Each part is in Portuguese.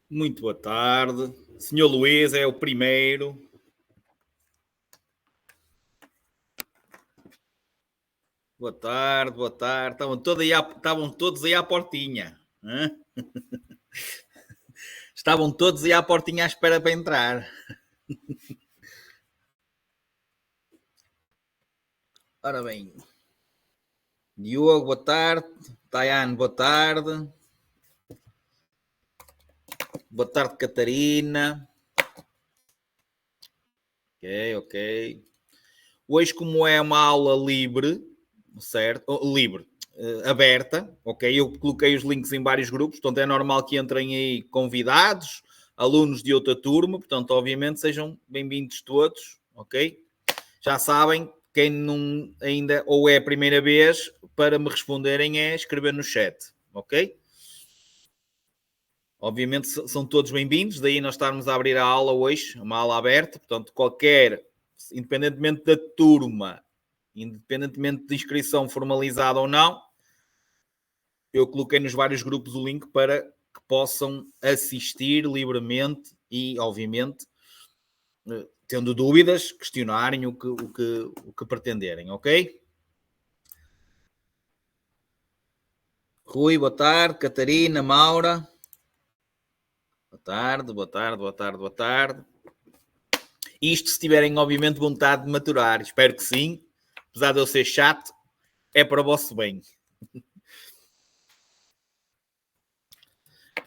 Muito boa tarde. Senhor Luís é o primeiro. Boa tarde, boa tarde. Estavam todos aí à portinha. Hã? Estavam todos aí à portinha à espera para entrar. Ora bem. Diogo, boa tarde. Tayane, boa tarde. Boa tarde, Catarina. Ok. Hoje, como é uma aula livre, certo? Livre, aberta, ok? Eu coloquei os links em vários grupos, portanto é normal que entrem aí convidados, alunos de outra turma, portanto, obviamente, sejam bem-vindos todos, ok? Já sabem, quem não ainda ou é a primeira vez, para me responderem é escrever no chat, ok? Obviamente são todos bem-vindos, daí nós estarmos a abrir a aula hoje, uma aula aberta, portanto, independentemente da turma, independentemente de inscrição formalizada ou não, eu coloquei nos vários grupos o link para que possam assistir livremente e, obviamente, tendo dúvidas, questionarem o que pretenderem, ok? Rui, boa tarde. Catarina, Maura. Boa tarde, boa tarde, boa tarde, boa tarde. Isto se tiverem, obviamente, vontade de maturar. Espero que sim. Apesar de eu ser chato, é para o vosso bem.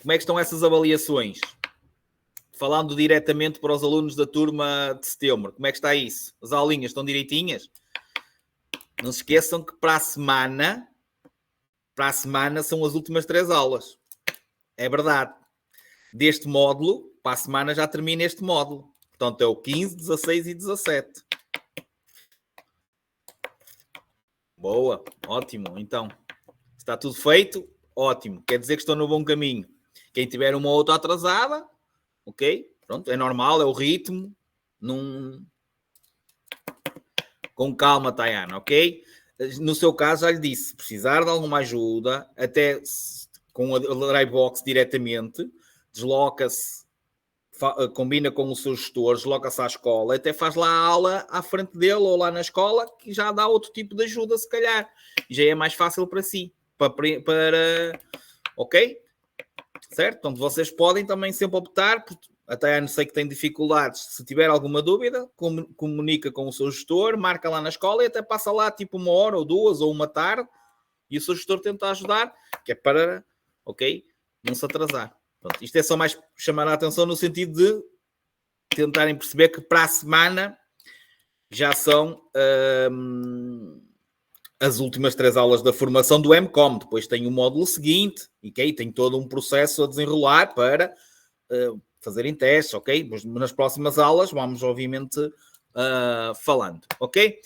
Como é que estão essas avaliações? Falando diretamente para os alunos da turma de setembro, como é que está isso? As aulinhas estão direitinhas? Não se esqueçam que para a semana são as últimas 3 aulas. É verdade. Deste módulo, para a semana já termina este módulo. Portanto, é o 15, 16 e 17. Boa, ótimo. Então, está tudo feito? Ótimo. Quer dizer que estou no bom caminho. Quem tiver uma ou outra atrasada, ok? Pronto, é normal, é o ritmo. Num... Com calma, Tayana, ok? No seu caso, já lhe disse, se precisar de alguma ajuda, até com a Drybox diretamente, desloca-se, combina com o seu gestor, desloca-se à escola, até faz lá a aula à frente dele ou lá na escola, que já dá outro tipo de ajuda, se calhar. E já é mais fácil para si. Ok? Certo? Portanto, vocês podem também sempre optar, até sei que tem dificuldades, se tiver alguma dúvida, comunica com o seu gestor, marca lá na escola e até passa lá tipo 1 hora ou 2 ou uma tarde e o seu gestor tenta ajudar, que é para, ok, não se atrasar. Pronto, isto é só mais chamar a atenção no sentido de tentarem perceber que para a semana já são as últimas 3 aulas da formação do MCOM. Depois tem o módulo seguinte e okay, tem todo um processo a desenrolar para fazerem testes, ok? Mas nas próximas aulas vamos, obviamente, falando, ok?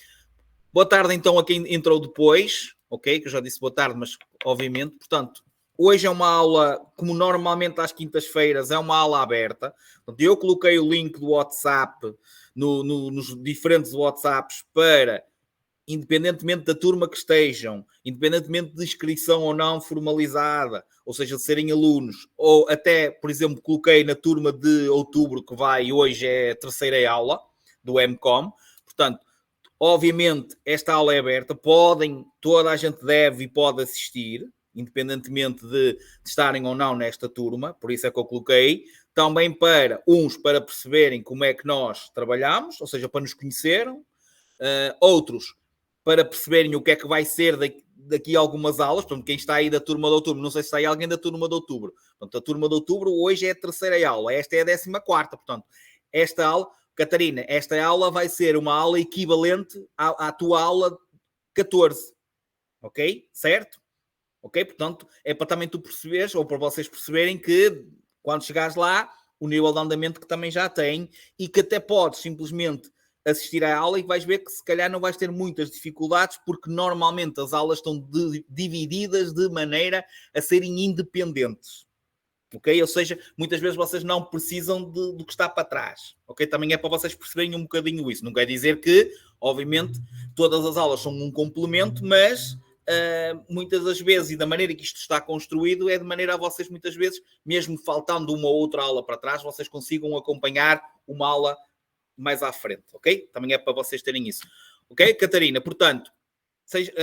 Boa tarde, então, a quem entrou depois, ok? Que eu já disse boa tarde, mas, obviamente, portanto, hoje é uma aula, como normalmente às quintas-feiras, é uma aula aberta. Portanto, eu coloquei o link do WhatsApp nos diferentes WhatsApps para, independentemente da turma que estejam, independentemente de inscrição ou não formalizada, ou seja, de serem alunos, ou até, por exemplo, coloquei na turma de outubro que vai, hoje é a terceira aula do MCOM, portanto, obviamente esta aula é aberta, toda a gente deve e pode assistir, independentemente de estarem ou não nesta turma, por isso é que eu coloquei, também para perceberem como é que nós trabalhamos, ou seja, para nos conhecerem, outros para perceberem o que é que vai ser daqui a algumas aulas. Portanto, quem está aí da turma de outubro, não sei se está aí alguém da turma de outubro. Portanto, a turma de outubro hoje é a terceira aula, esta é a 14ª. Portanto, esta aula, Catarina, esta aula vai ser uma aula equivalente à tua aula 14. Ok? Certo? Ok? Portanto, é para também tu perceberes, ou para vocês perceberem que quando chegares lá, o nível de andamento que também já tem e que até podes simplesmente assistir à aula e vais ver que se calhar não vais ter muitas dificuldades porque normalmente as aulas estão divididas de maneira a serem independentes. Ok? Ou seja, muitas vezes vocês não precisam do que está para trás. Ok? Também é para vocês perceberem um bocadinho isso. Não quer dizer que, obviamente, todas as aulas são um complemento, mas muitas das vezes, e da maneira que isto está construído, é de maneira a vocês, muitas vezes, mesmo faltando uma ou outra aula para trás, vocês consigam acompanhar uma aula mais à frente, ok? Também é para vocês terem isso. Ok, Catarina? Portanto,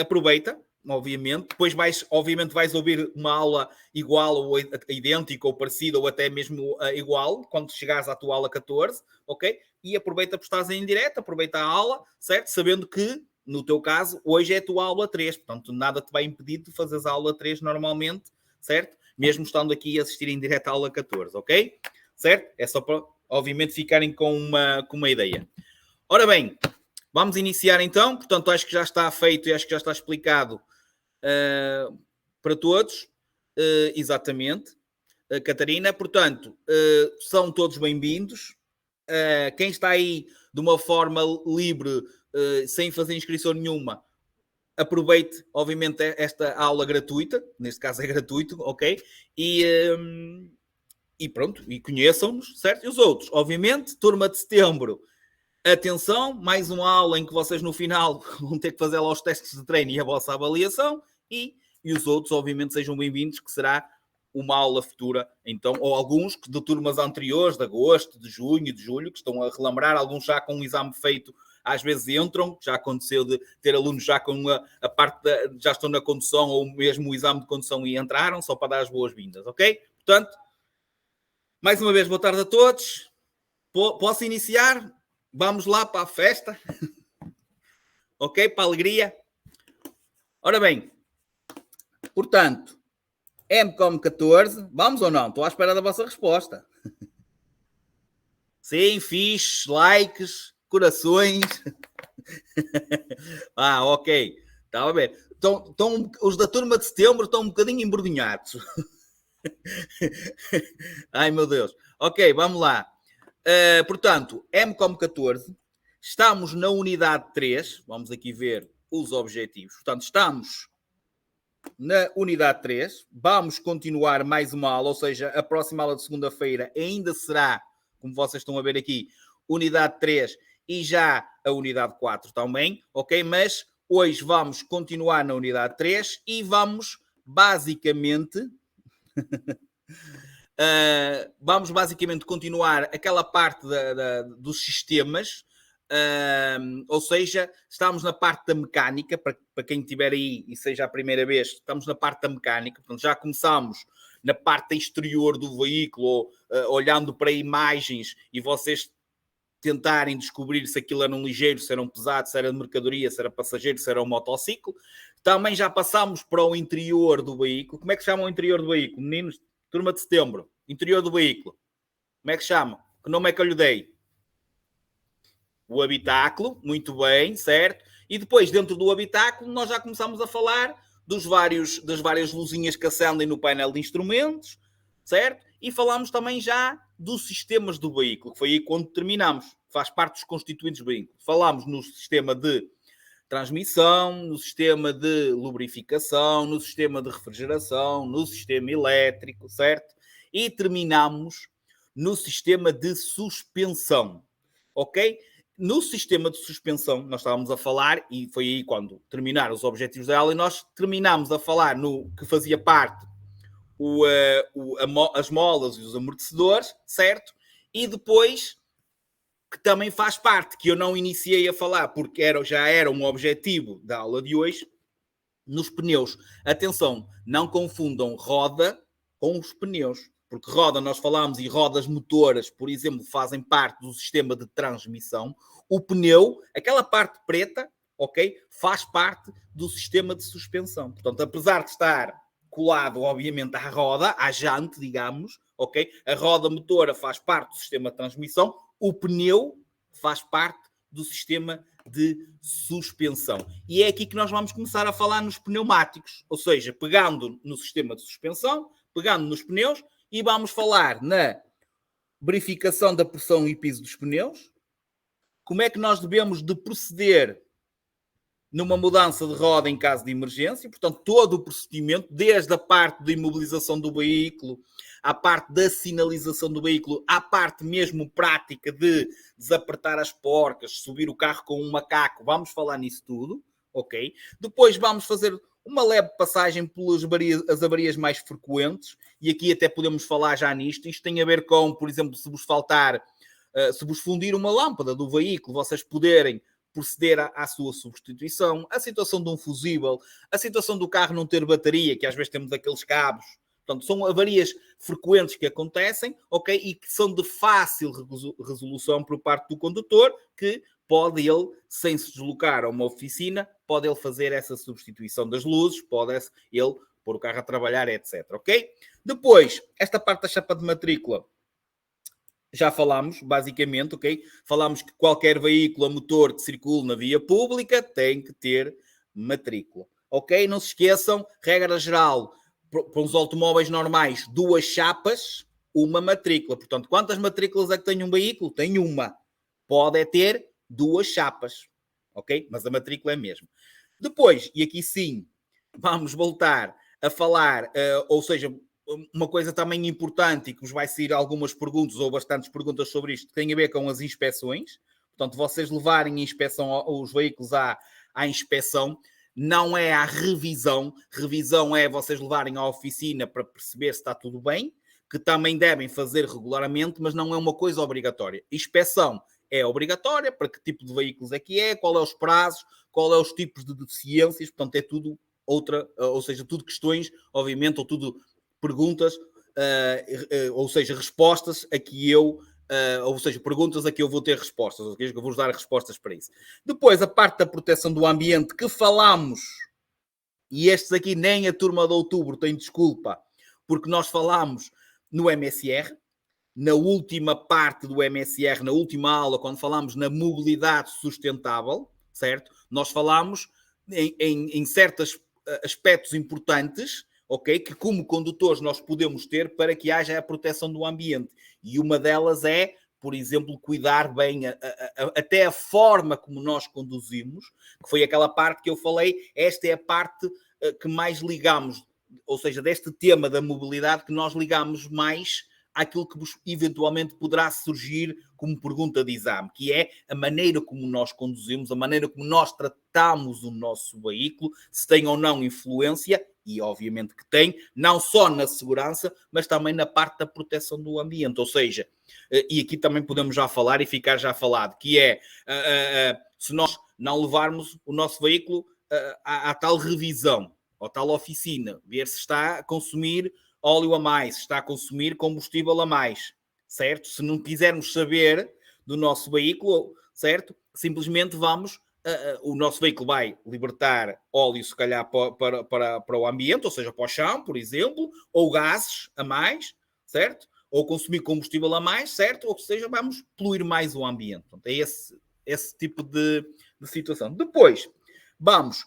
aproveita, obviamente. Depois obviamente vais ouvir uma aula igual ou idêntica ou parecida ou até mesmo igual quando chegares à tua aula 14, ok? E aproveita por estares em direto, aproveita a aula, certo? Sabendo que, no teu caso, hoje é a tua aula 3, portanto, nada te vai impedir de fazeres a aula 3 normalmente, certo? Mesmo estando aqui a assistir em direto à aula 14, ok? Certo? É só para, obviamente, ficarem com uma ideia. Ora bem, vamos iniciar então. Portanto, acho que já está feito e acho que já está explicado para todos. Exatamente. Catarina, portanto, são todos bem-vindos. Quem está aí de uma forma livre, sem fazer inscrição nenhuma, aproveite, obviamente, esta aula gratuita. Neste caso é gratuito, ok? E pronto, e conheçam-nos, certo? E os outros, obviamente, turma de setembro. Atenção, mais uma aula em que vocês no final vão ter que fazer lá os testes de treino e a vossa avaliação. E os outros, obviamente, sejam bem-vindos, que será uma aula futura, então, ou alguns de turmas anteriores, de agosto, de junho, de julho, que estão a relembrar, alguns já com um exame feito, às vezes entram, já aconteceu de ter alunos já com a parte já estão na condução ou mesmo o exame de condução e entraram, só para dar as boas-vindas, ok? Portanto, mais uma vez, boa tarde a todos. Posso iniciar? Vamos lá para a festa. Ok? Para a alegria. Ora bem, portanto, MCOM 14, vamos ou não? Estou à espera da vossa resposta. Sim, fixe, likes, corações. Ok. Está a ver. Os da turma de setembro estão um bocadinho embordinhados. Ai, meu Deus. Ok, vamos lá. Portanto, MCOM 14, estamos na unidade 3, vamos aqui ver os objetivos. Portanto, estamos na unidade 3, vamos continuar mais uma aula, ou seja, a próxima aula de segunda-feira ainda será, como vocês estão a ver aqui, unidade 3 e já a unidade 4 também, ok? Mas hoje vamos continuar na unidade 3 e vamos basicamente... vamos basicamente continuar aquela parte dos sistemas, ou seja, estamos na parte da mecânica, para quem estiver aí e seja a primeira vez, estamos na parte da mecânica, portanto já começamos na parte exterior do veículo, olhando para imagens e vocês tentarem descobrir se aquilo era um ligeiro, se era um pesado, se era de mercadoria, se era passageiro, se era um motociclo. Também já passamos para o interior do veículo. Como é que se chama o interior do veículo, meninos? Turma de setembro, interior do veículo. Como é que chama? Que nome é que eu lhe dei? O habitáculo, muito bem, certo? E depois, dentro do habitáculo, nós já começamos a falar das várias luzinhas que acendem no painel de instrumentos, certo? E falamos também já dos sistemas do veículo, que foi aí quando terminamos. Faz parte dos constituintes do veículo. Falámos no sistema de transmissão, no sistema de lubrificação, no sistema de refrigeração, no sistema elétrico, certo? E terminamos no sistema de suspensão, ok? No sistema de suspensão, nós estávamos a falar, e foi aí quando terminaram os objetivos da aula, e nós terminámos a falar no que fazia parte as molas e os amortecedores, certo? E depois... que também faz parte, que eu não iniciei a falar, porque já era um objetivo da aula de hoje, nos pneus. Atenção, não confundam roda com os pneus, porque roda nós falámos e rodas motoras, por exemplo, fazem parte do sistema de transmissão. O pneu, aquela parte preta, ok, faz parte do sistema de suspensão. Portanto, apesar de estar colado, obviamente, à roda, à jante, digamos, ok, a roda motora faz parte do sistema de transmissão, o pneu faz parte do sistema de suspensão. E é aqui que nós vamos começar a falar nos pneumáticos, ou seja, pegando no sistema de suspensão, pegando nos pneus, e vamos falar na verificação da pressão e piso dos pneus, como é que nós devemos de proceder numa mudança de roda em caso de emergência, portanto, todo o procedimento, desde a parte de imobilização do veículo, à parte da sinalização do veículo, à parte mesmo prática de desapertar as porcas, subir o carro com um macaco, vamos falar nisso tudo, ok? Depois vamos fazer uma leve passagem pelas as avarias mais frequentes, e aqui até podemos falar já nisto. Isto tem a ver com, por exemplo, se vos faltar, se vos fundir uma lâmpada do veículo, vocês poderem proceder à sua substituição, a situação de um fusível, a situação do carro não ter bateria, que às vezes temos aqueles cabos. Portanto, são avarias frequentes que acontecem, ok? E que são de fácil resolução por parte do condutor, que pode ele, sem se deslocar a uma oficina, pode ele fazer essa substituição das luzes, pode ele pôr o carro a trabalhar, etc, ok? Depois, esta parte da chapa de matrícula, já falámos, basicamente, ok? Falámos que qualquer veículo a motor que circule na via pública tem que ter matrícula, ok? Não se esqueçam, regra geral, para os automóveis normais, 2 chapas, uma matrícula. Portanto, quantas matrículas é que tem um veículo? Tem uma. Pode ter 2 chapas, ok? Mas a matrícula é mesmo. Depois, e aqui sim, vamos voltar a falar, ou seja, uma coisa também importante e que vos vai sair algumas perguntas ou bastantes perguntas sobre isto, que tem a ver com as inspeções. Portanto, vocês levarem a inspeção, os veículos à inspeção, não é à revisão. Revisão é vocês levarem à oficina para perceber se está tudo bem, que também devem fazer regularmente, mas não é uma coisa obrigatória. Inspeção é obrigatória, para que tipo de veículos é que é, qual é os prazos, qual é os tipos de deficiências, portanto é tudo outra, ou seja, tudo questões, obviamente, ou tudo perguntas, ou seja, respostas a que eu, ou seja, perguntas a que eu vou ter respostas, ou seja, que eu vou dar respostas para isso. Depois, a parte da proteção do ambiente que falamos, e estes aqui nem a turma de outubro tem desculpa, porque nós falamos no MSR, na última parte do MSR, na última aula, quando falamos na mobilidade sustentável, certo? Nós falamos em certos aspectos importantes, ok? Que como condutores nós podemos ter para que haja a proteção do ambiente. E uma delas é, por exemplo, cuidar bem até a forma como nós conduzimos, que foi aquela parte que eu falei, esta é a parte que mais ligamos, ou seja, deste tema da mobilidade que nós ligamos mais àquilo que eventualmente poderá surgir como pergunta de exame, que é a maneira como nós conduzimos, a maneira como nós tratamos o nosso veículo, se tem ou não influência, e obviamente que tem, não só na segurança, mas também na parte da proteção do ambiente. Ou seja, e aqui também podemos já falar e ficar já falado, que é se nós não levarmos o nosso veículo à tal revisão, ou tal oficina, ver se está a consumir óleo a mais, está a consumir combustível a mais, certo? Se não quisermos saber do nosso veículo, certo? Simplesmente vamos, o nosso veículo vai libertar óleo, se calhar, para o ambiente, ou seja, para o chão, por exemplo, ou gases a mais, certo? Ou consumir combustível a mais, certo? Ou seja, vamos poluir mais o ambiente. Portanto, é esse tipo de situação. Depois, vamos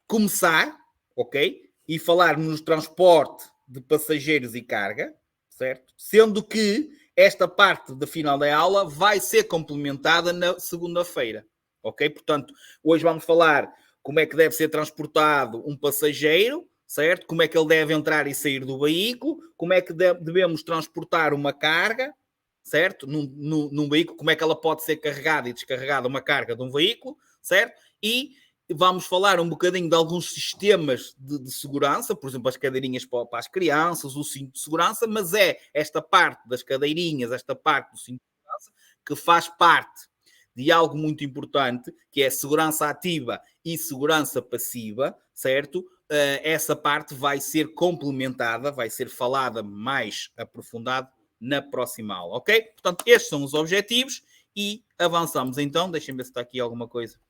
começar, ok? E falar no transporte de passageiros e carga, certo? Sendo que esta parte da final da aula vai ser complementada na segunda-feira, ok? Portanto, hoje vamos falar como é que deve ser transportado um passageiro, certo? Como é que ele deve entrar e sair do veículo, como é que devemos transportar uma carga, certo? Num veículo, como é que ela pode ser carregada e descarregada uma carga de um veículo, certo? E vamos falar um bocadinho de alguns sistemas de segurança, por exemplo, as cadeirinhas para as crianças, o cinto de segurança, mas é esta parte das cadeirinhas, esta parte do cinto de segurança, que faz parte de algo muito importante, que é segurança ativa e segurança passiva, certo? Essa parte vai ser complementada, vai ser falada mais aprofundado na próxima aula, ok? Portanto, estes são os objetivos e avançamos então. Deixem-me ver se está aqui alguma coisa.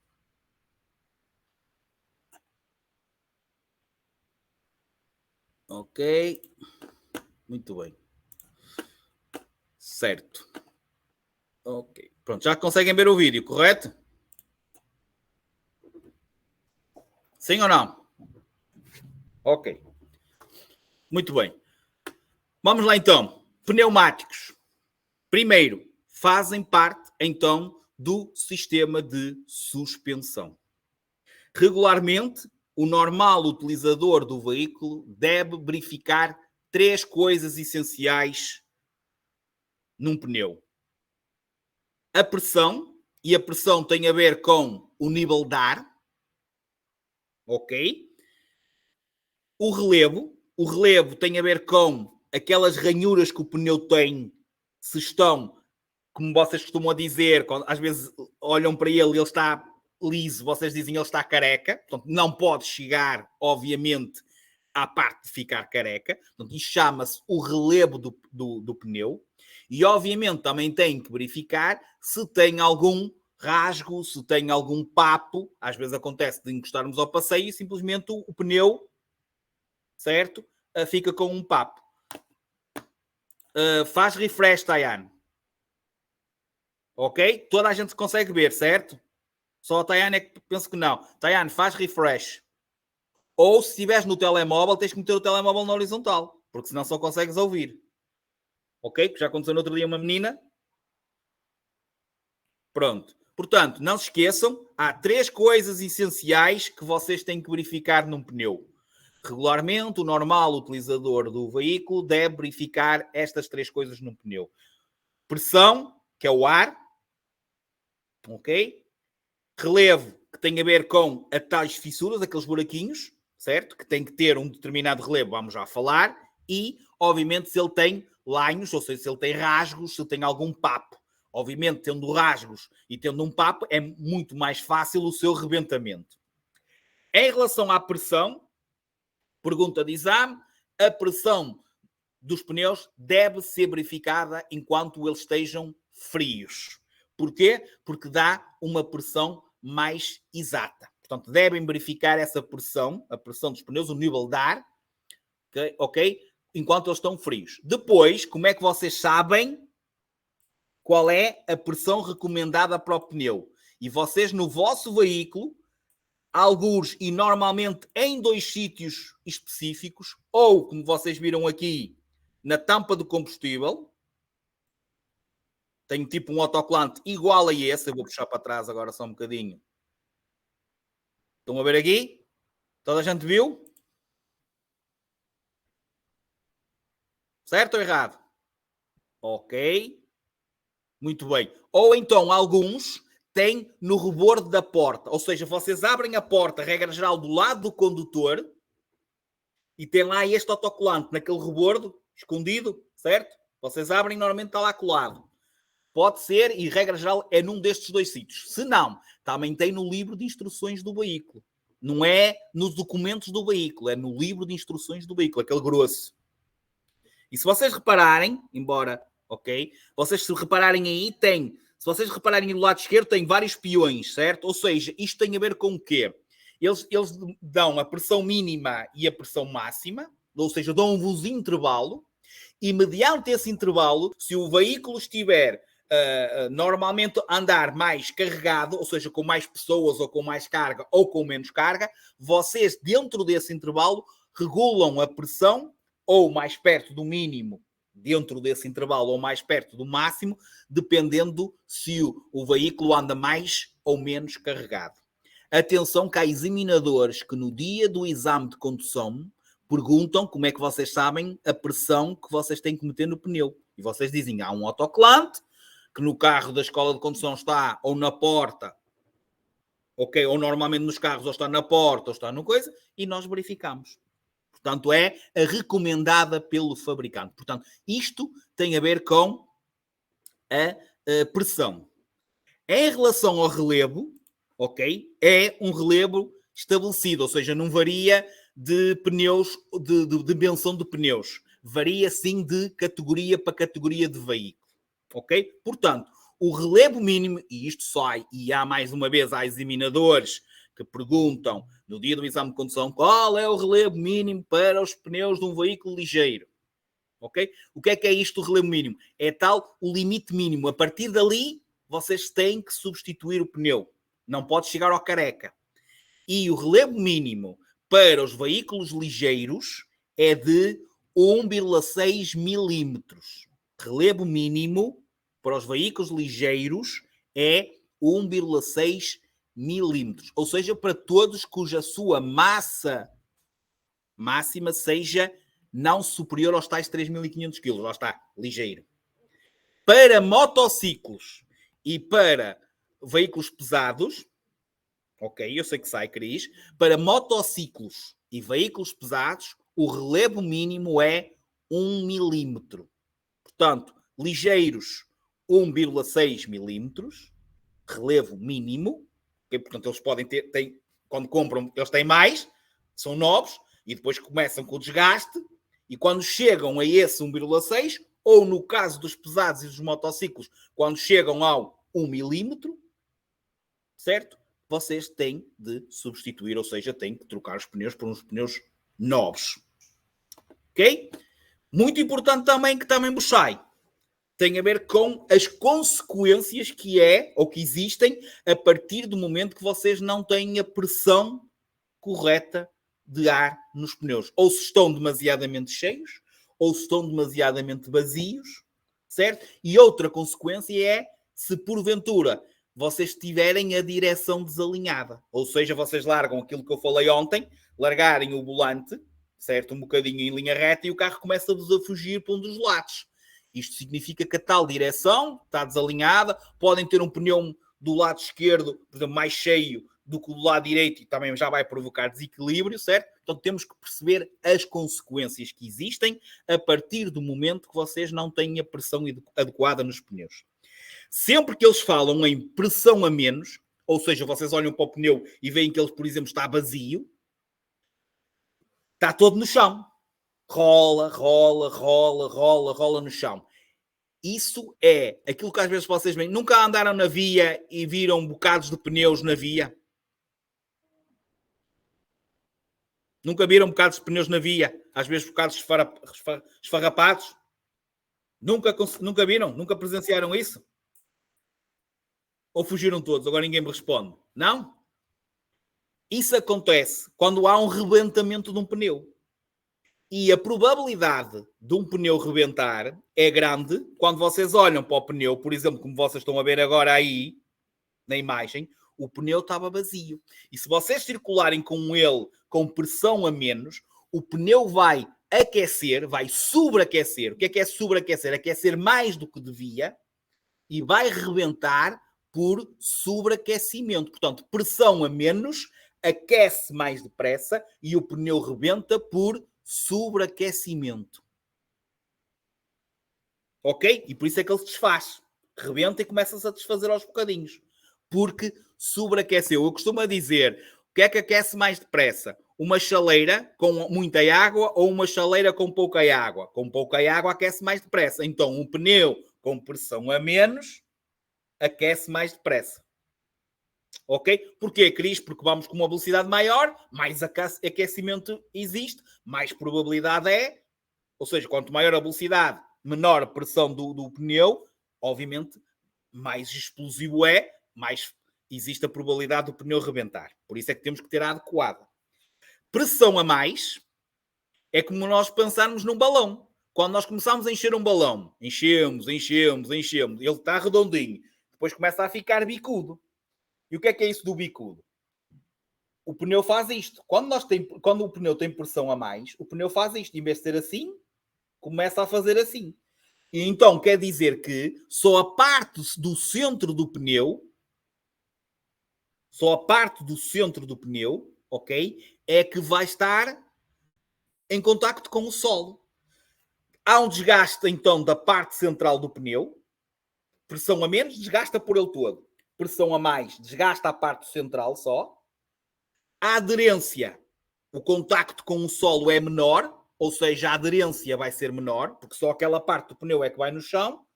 Ok. Muito bem. Certo. Ok. Pronto, já conseguem ver o vídeo, correto? Sim ou não? Ok. Muito bem. Vamos lá então. Pneumáticos. Primeiro, fazem parte então do sistema de suspensão. Regularmente, o normal utilizador do veículo deve verificar 3 coisas essenciais num pneu. A pressão, e a pressão tem a ver com o nível de ar, ok? O relevo tem a ver com aquelas ranhuras que o pneu tem, se estão, como vocês costumam dizer, quando às vezes olham para ele e ele está liso, vocês dizem ele está careca, portanto não pode chegar, obviamente, à parte de ficar careca, portanto isto chama-se o relevo do pneu, e obviamente também tem que verificar se tem algum rasgo, se tem algum papo, às vezes acontece de encostarmos ao passeio e simplesmente o pneu, certo, fica com um papo. Faz refresh, Tayane. Ok? Toda a gente consegue ver, certo? Só a Tayane é que penso que não. Tayane, faz refresh. Ou se estiveres no telemóvel, tens que meter o telemóvel na horizontal, porque senão só consegues ouvir. Ok? Que já aconteceu no outro dia uma menina. Pronto. Portanto, não se esqueçam, há 3 coisas essenciais que vocês têm que verificar num pneu. Regularmente, o normal utilizador do veículo deve verificar estas 3 coisas num pneu. Pressão, que é o ar. Ok? Relevo, que tem a ver com as tais fissuras, aqueles buraquinhos, certo? Que tem que ter um determinado relevo, vamos já falar. E, obviamente, se ele tem lanhos, ou seja, se ele tem rasgos, se ele tem algum papo. Obviamente, tendo rasgos e tendo um papo, é muito mais fácil o seu rebentamento. Em relação à pressão, pergunta de exame, a pressão dos pneus deve ser verificada enquanto eles estejam frios. Porquê? Porque dá uma pressão mais exata. Portanto, devem verificar essa pressão, a pressão dos pneus, o nível de ar, ok? Enquanto eles estão frios. Depois, como é que vocês sabem qual é a pressão recomendada para o pneu? E vocês, no vosso veículo, alguns e normalmente em 2 sítios específicos, ou, como vocês viram aqui, na tampa do combustível, tenho tipo um autocolante igual a esse, eu vou puxar para trás agora só um bocadinho. Estão a ver aqui? Toda a gente viu? Certo ou errado? Ok. Muito bem. Ou então alguns têm no rebordo da porta. Ou seja, vocês abrem a porta, regra geral, do lado do condutor e tem lá este autocolante naquele rebordo, escondido, certo? Vocês abrem, normalmente está lá colado. Pode ser, e regra geral, é num destes 2 sítios. Se não, também tem no livro de instruções do veículo. Não é nos documentos do veículo, é no livro de instruções do veículo, aquele grosso. E se vocês repararem, embora, ok, vocês se repararem aí, tem, se vocês repararem do lado esquerdo, tem vários peões, certo? Ou seja, isto tem a ver com o quê? Eles dão a pressão mínima e a pressão máxima, ou seja, dão-vos intervalo, e mediante esse intervalo, se o veículo estiver normalmente a andar mais carregado, ou seja, com mais pessoas ou com mais carga ou com menos carga, vocês dentro desse intervalo regulam a pressão ou mais perto do mínimo dentro desse intervalo ou mais perto do máximo, dependendo se o veículo anda mais ou menos carregado. Atenção que há examinadores que no dia do exame de condução perguntam como é que vocês sabem a pressão que vocês têm que meter no pneu. E vocês dizem, há um autocolante que no carro da escola de condução está ou na porta, ok, ou normalmente nos carros ou está na porta ou está no coisa, e nós verificamos. Portanto, é a recomendada pelo fabricante. Portanto, isto tem a ver com a pressão. Em relação ao relevo, ok, é um relevo estabelecido, ou seja, não varia de pneus, de benção de pneus. Varia, sim, de categoria para categoria de veículo. Ok? Portanto, o relevo mínimo, e isto sai, e há mais uma vez, há examinadores que perguntam no dia do exame de condução qual é o relevo mínimo para os pneus de um veículo ligeiro. Ok? O que é isto, o relevo mínimo? É tal o limite mínimo. A partir dali, vocês têm que substituir o pneu. Não pode chegar ao careca. E o relevo mínimo para os veículos ligeiros é de 1,6 milímetros. Relevo mínimo para os veículos ligeiros é 1,6 milímetros. Ou seja, para todos cuja sua massa máxima seja não superior aos tais 3.500 kg. Lá está, ligeiro. Para motociclos e para veículos pesados, ok, eu sei que sai, Cris, para motociclos e veículos pesados, o relevo mínimo é 1 milímetro. Portanto, ligeiros, 1,6 milímetros, relevo mínimo, okay? Portanto, eles podem ter, quando compram, eles têm mais, são novos, e depois começam com o desgaste, e quando chegam a esse 1,6, ou no caso dos pesados e dos motociclos, quando chegam ao 1 milímetro, certo? Vocês têm de substituir, ou seja, têm que trocar os pneus por uns pneus novos. Ok? Muito importante também que também vos sai. Tem a ver com as consequências que existem a partir do momento que vocês não têm a pressão correta de ar nos pneus. Ou se estão demasiadamente cheios, ou se estão demasiadamente vazios, certo? E outra consequência é se porventura vocês tiverem a direção desalinhada. Ou seja, vocês largam aquilo que eu falei ontem, largarem o volante, certo? Um bocadinho em linha reta e o carro começa-vos a fugir para um dos lados. Isto significa que a tal direção está desalinhada. Podem ter um pneu do lado esquerdo, por exemplo, mais cheio do que do lado direito e também já vai provocar desequilíbrio, certo? Então temos que perceber as consequências que existem a partir do momento que vocês não têm a pressão adequada nos pneus. Sempre que eles falam em pressão a menos, ou seja, vocês olham para o pneu e veem que ele, por exemplo, está vazio, está todo no chão. Rola no chão. Isso é aquilo que às vezes vocês veem. Nunca andaram na via e viram bocados de pneus na via? Nunca viram bocados de pneus na via? Às vezes bocados esfarrapados? Nunca viram? Nunca presenciaram isso? Ou fugiram todos? Agora ninguém me responde. Não? Isso acontece quando há um rebentamento de um pneu. E a probabilidade de um pneu rebentar é grande quando vocês olham para o pneu, por exemplo, como vocês estão a ver agora aí, na imagem, o pneu estava vazio. E se vocês circularem com ele com pressão a menos, o pneu vai aquecer, vai sobreaquecer. O que é sobreaquecer? Aquecer mais do que devia e vai rebentar por sobreaquecimento. Portanto, pressão a menos, aquece mais depressa e o pneu rebenta por sobreaquecimento. Ok? E por isso é que ele se desfaz. Rebenta e começa-se a desfazer aos bocadinhos. Porque sobreaqueceu. Eu costumo dizer, o que é que aquece mais depressa? Uma chaleira com muita água ou uma chaleira com pouca água? Com pouca água aquece mais depressa. Então, um pneu com pressão a menos aquece mais depressa. Ok? Porquê, Cris? Porque vamos com uma velocidade maior, mais aquecimento existe, mais probabilidade é, ou seja, quanto maior a velocidade, menor a pressão do pneu, obviamente, mais explosivo é, mais existe a probabilidade do pneu rebentar. Por isso é que temos que ter a adequada. Pressão a mais é como nós pensarmos num balão. Quando nós começamos a encher um balão, enchemos, ele está redondinho, depois começa a ficar bicudo. E o que é isso do bicudo? O pneu faz isto. Quando o pneu tem pressão a mais, o pneu faz isto. Em vez de ser assim, começa a fazer assim. E então quer dizer que só a parte do centro do pneu, ok, é que vai estar em contacto com o solo. Há um desgaste, então, da parte central do pneu. Pressão a menos, desgasta por ele todo. Pressão a mais, desgasta a parte central só. A aderência, o contacto com o solo é menor, ou seja, a aderência vai ser menor, porque só aquela parte do pneu é que vai no chão.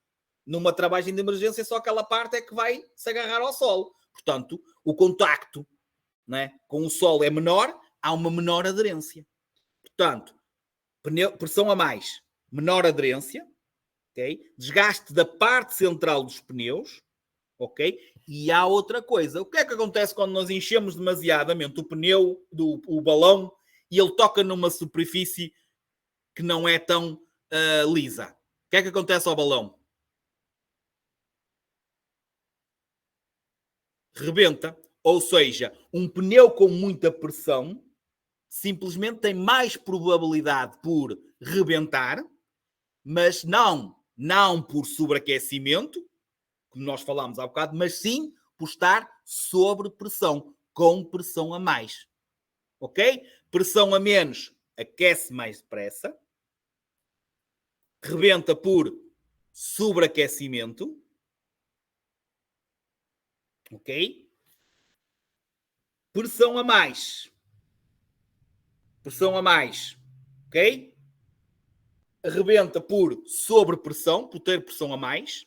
Numa travagem de emergência, só aquela parte é que vai se agarrar ao solo. Portanto, o contacto, né, com o solo é menor, há uma menor aderência. Portanto, pressão a mais, menor aderência, okay? Desgaste da parte central dos pneus, ok? E há outra coisa. O que é que acontece quando nós enchemos demasiadamente o pneu, o balão, e ele toca numa superfície que não é tão lisa? O que é que acontece ao balão? Rebenta. Ou seja, um pneu com muita pressão simplesmente tem mais probabilidade por rebentar, mas não por sobreaquecimento, como nós falámos há bocado, mas sim por estar sob pressão. com pressão a mais. Ok? Pressão a menos aquece mais depressa. Rebenta por sobreaquecimento. Ok? Pressão a mais. Pressão a mais. Ok? Rebenta por sobrepressão, por ter pressão a mais.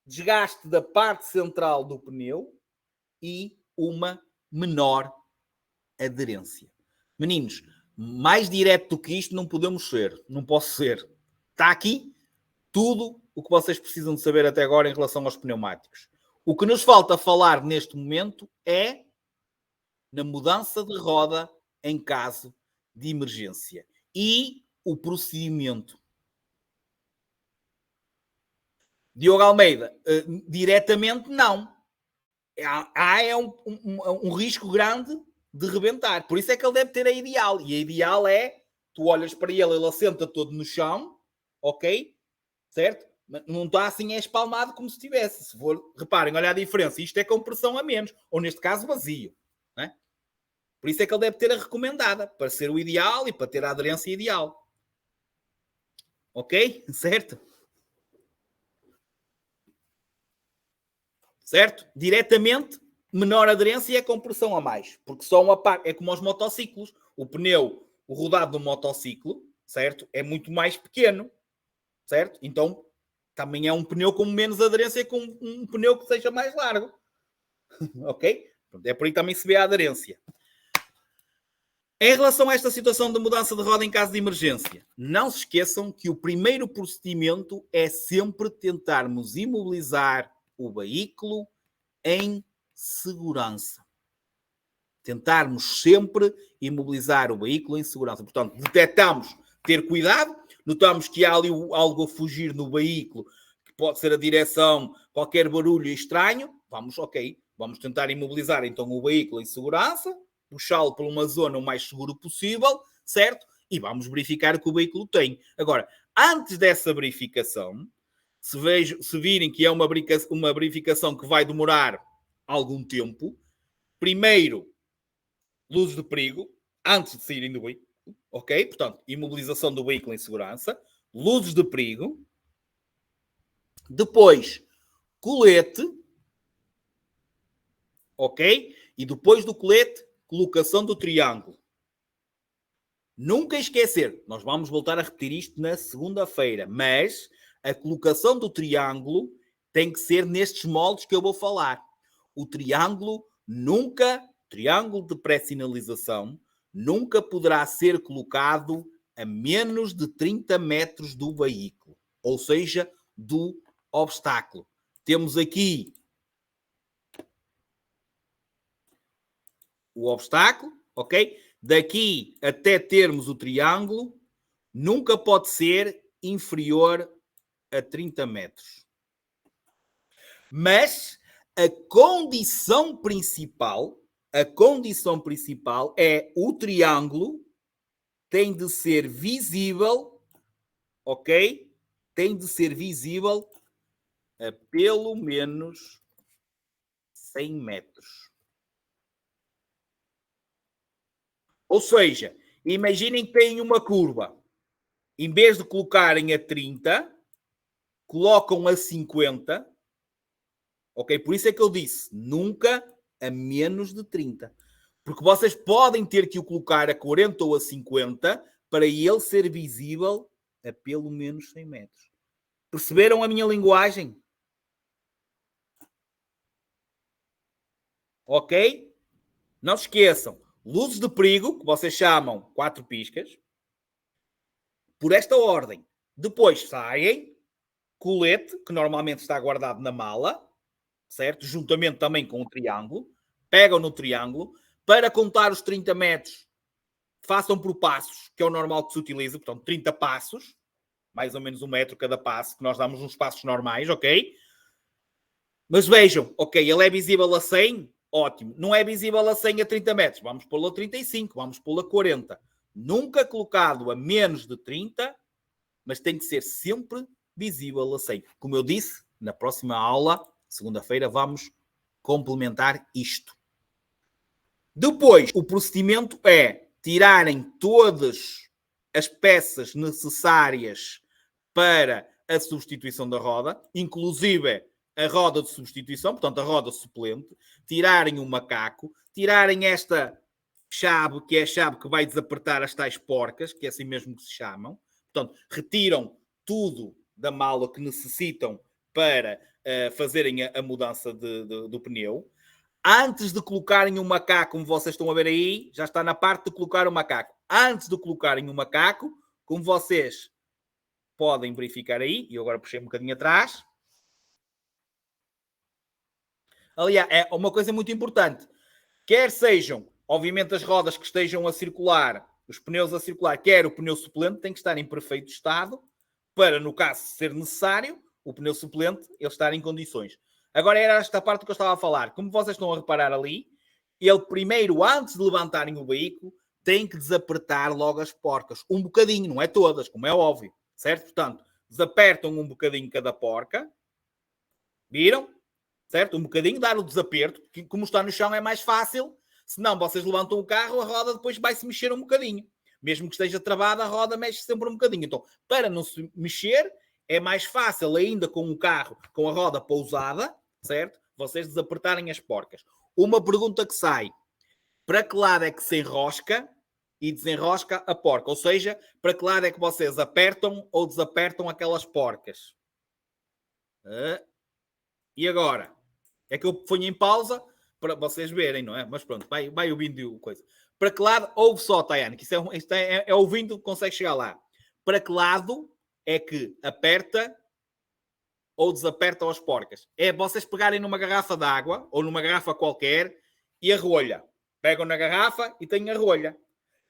Desgaste da parte central do pneu e uma menor aderência. Meninos, mais direto do que isto não podemos ser. Não posso ser. Está aqui tudo o que vocês precisam de saber até agora em relação aos pneumáticos. O que nos falta falar neste momento é na mudança de roda em caso de emergência e o procedimento. Diogo Almeida, diretamente não. Há um risco grande de rebentar. Por isso é que ele deve ter a ideal. E a ideal é, tu olhas para ele assenta todo no chão, ok? Certo? Não está assim espalmado como se estivesse. Se for, reparem, olha a diferença. Isto é com pressão a menos. Ou neste caso, vazio. Não é? Por isso é que ele deve ter a recomendada. Para ser o ideal e para ter a aderência ideal. Ok? Certo? Certo? Diretamente, menor aderência é com pressão a mais. Porque só uma parte, é como aos motociclos. O pneu, o rodado do motociclo, certo? É muito mais pequeno. Certo? Então, também é um pneu com menos aderência que um pneu que seja mais largo. Ok? É por aí que também se vê a aderência. Em relação a esta situação de mudança de roda em caso de emergência, não se esqueçam que o primeiro procedimento é sempre tentarmos imobilizar o veículo em segurança. Tentarmos sempre imobilizar o veículo em segurança. Portanto, detectamos ter cuidado, notamos que há ali algo a fugir no veículo, que pode ser a direção, qualquer barulho estranho, vamos tentar imobilizar então o veículo em segurança, puxá-lo para uma zona o mais seguro possível, certo? E vamos verificar o que o veículo tem. Agora, antes dessa verificação, se virem que é uma verificação que vai demorar algum tempo, primeiro, luzes de perigo, antes de saírem do veículo, ok? Portanto, imobilização do veículo em segurança, luzes de perigo, depois, colete, ok? E depois do colete, colocação do triângulo. Nunca esquecer, nós vamos voltar a repetir isto na segunda-feira, mas a colocação do triângulo tem que ser nestes moldes que eu vou falar. O triângulo triângulo de pré-sinalização, nunca poderá ser colocado a menos de 30 metros do veículo, ou seja, do obstáculo. Temos aqui o obstáculo, ok? Daqui até termos o triângulo, nunca pode ser inferior a 30 metros. Mas a condição principal é o triângulo tem de ser visível, ok? Tem de ser visível a pelo menos 100 metros. Ou seja, imaginem que têm uma curva. Em vez de colocarem a 30, colocam a 50. Ok? Por isso é que eu disse, nunca a menos de 30. Porque vocês podem ter que o colocar a 40 ou a 50 para ele ser visível a pelo menos 100 metros. Perceberam a minha linguagem? Ok? Não se esqueçam. Luzes de perigo, que vocês chamam 4 piscas, por esta ordem. Depois saem, colete, que normalmente está guardado na mala, certo? Juntamente também com o triângulo. Pegam no triângulo. Para contar os 30 metros, façam por passos, que é o normal que se utiliza. Portanto, 30 passos. Mais ou menos 1 metro cada passo, que nós damos uns passos normais, ok? Mas vejam, ok, ele é visível a 100, ótimo. Não é visível a 100 a 30 metros. Vamos pô-lo a 35, vamos pô-lo a 40. Nunca colocado a menos de 30, mas tem que ser sempre visível a 100. Como eu disse, na próxima aula, segunda-feira, vamos complementar isto. Depois, o procedimento é tirarem todas as peças necessárias para a substituição da roda, inclusive a roda de substituição, portanto, a roda suplente, tirarem o macaco, tirarem esta chave, que é a chave que vai desapertar as tais porcas, que é assim mesmo que se chamam. Portanto, retiram tudo da mala que necessitam para fazerem a mudança do pneu. Antes de colocarem o macaco, como vocês estão a ver aí, já está na parte de colocar o macaco. Antes de colocarem o macaco, como vocês podem verificar aí, e eu agora puxei um bocadinho atrás. Aliás, é uma coisa muito importante. Quer sejam, obviamente, as rodas que estejam a circular, os pneus a circular, quer o pneu suplente, tem que estar em perfeito estado para, no caso de ser necessário, o pneu suplente, ele estar em condições. Agora era esta parte que eu estava a falar. Como vocês estão a reparar ali, ele primeiro, antes de levantarem o veículo, tem que desapertar logo as porcas. Um bocadinho, não é todas, como é óbvio. Certo? Portanto, desapertam um bocadinho cada porca. Viram? Certo? Um bocadinho, dar o desaperto, porque como está no chão é mais fácil. Se não, vocês levantam o carro, a roda depois vai se mexer um bocadinho. Mesmo que esteja travada, a roda mexe sempre um bocadinho. Então, para não se mexer, é mais fácil ainda com o carro, com a roda pousada, certo? Vocês desapertarem as porcas. Uma pergunta que sai. Para que lado é que se enrosca e desenrosca a porca? Ou seja, para que lado é que vocês apertam ou desapertam aquelas porcas? E agora? É que eu ponho em pausa para vocês verem, não é? Mas pronto, vai ouvindo coisa. Para que lado, ouve só, Tayane, que isto é ouvindo que consegue chegar lá. Para que lado é que aperta ou desaperta as porcas? É vocês pegarem numa garrafa de água ou numa garrafa qualquer e a rolha. Pegam na garrafa e têm a rolha.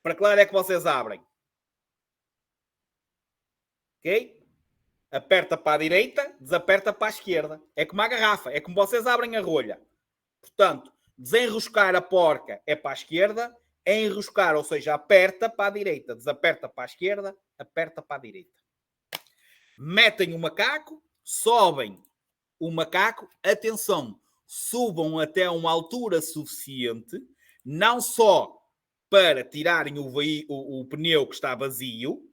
Para que lado é que vocês abrem? Ok? Aperta para a direita, desaperta para a esquerda. É como a garrafa, é como vocês abrem a rolha. Portanto, desenroscar a porca é para a esquerda, enroscar, ou seja, aperta para a direita, desaperta para a esquerda, aperta para a direita. Metem o macaco, sobem o macaco, atenção, subam até uma altura suficiente, não só para tirarem o pneu que está vazio,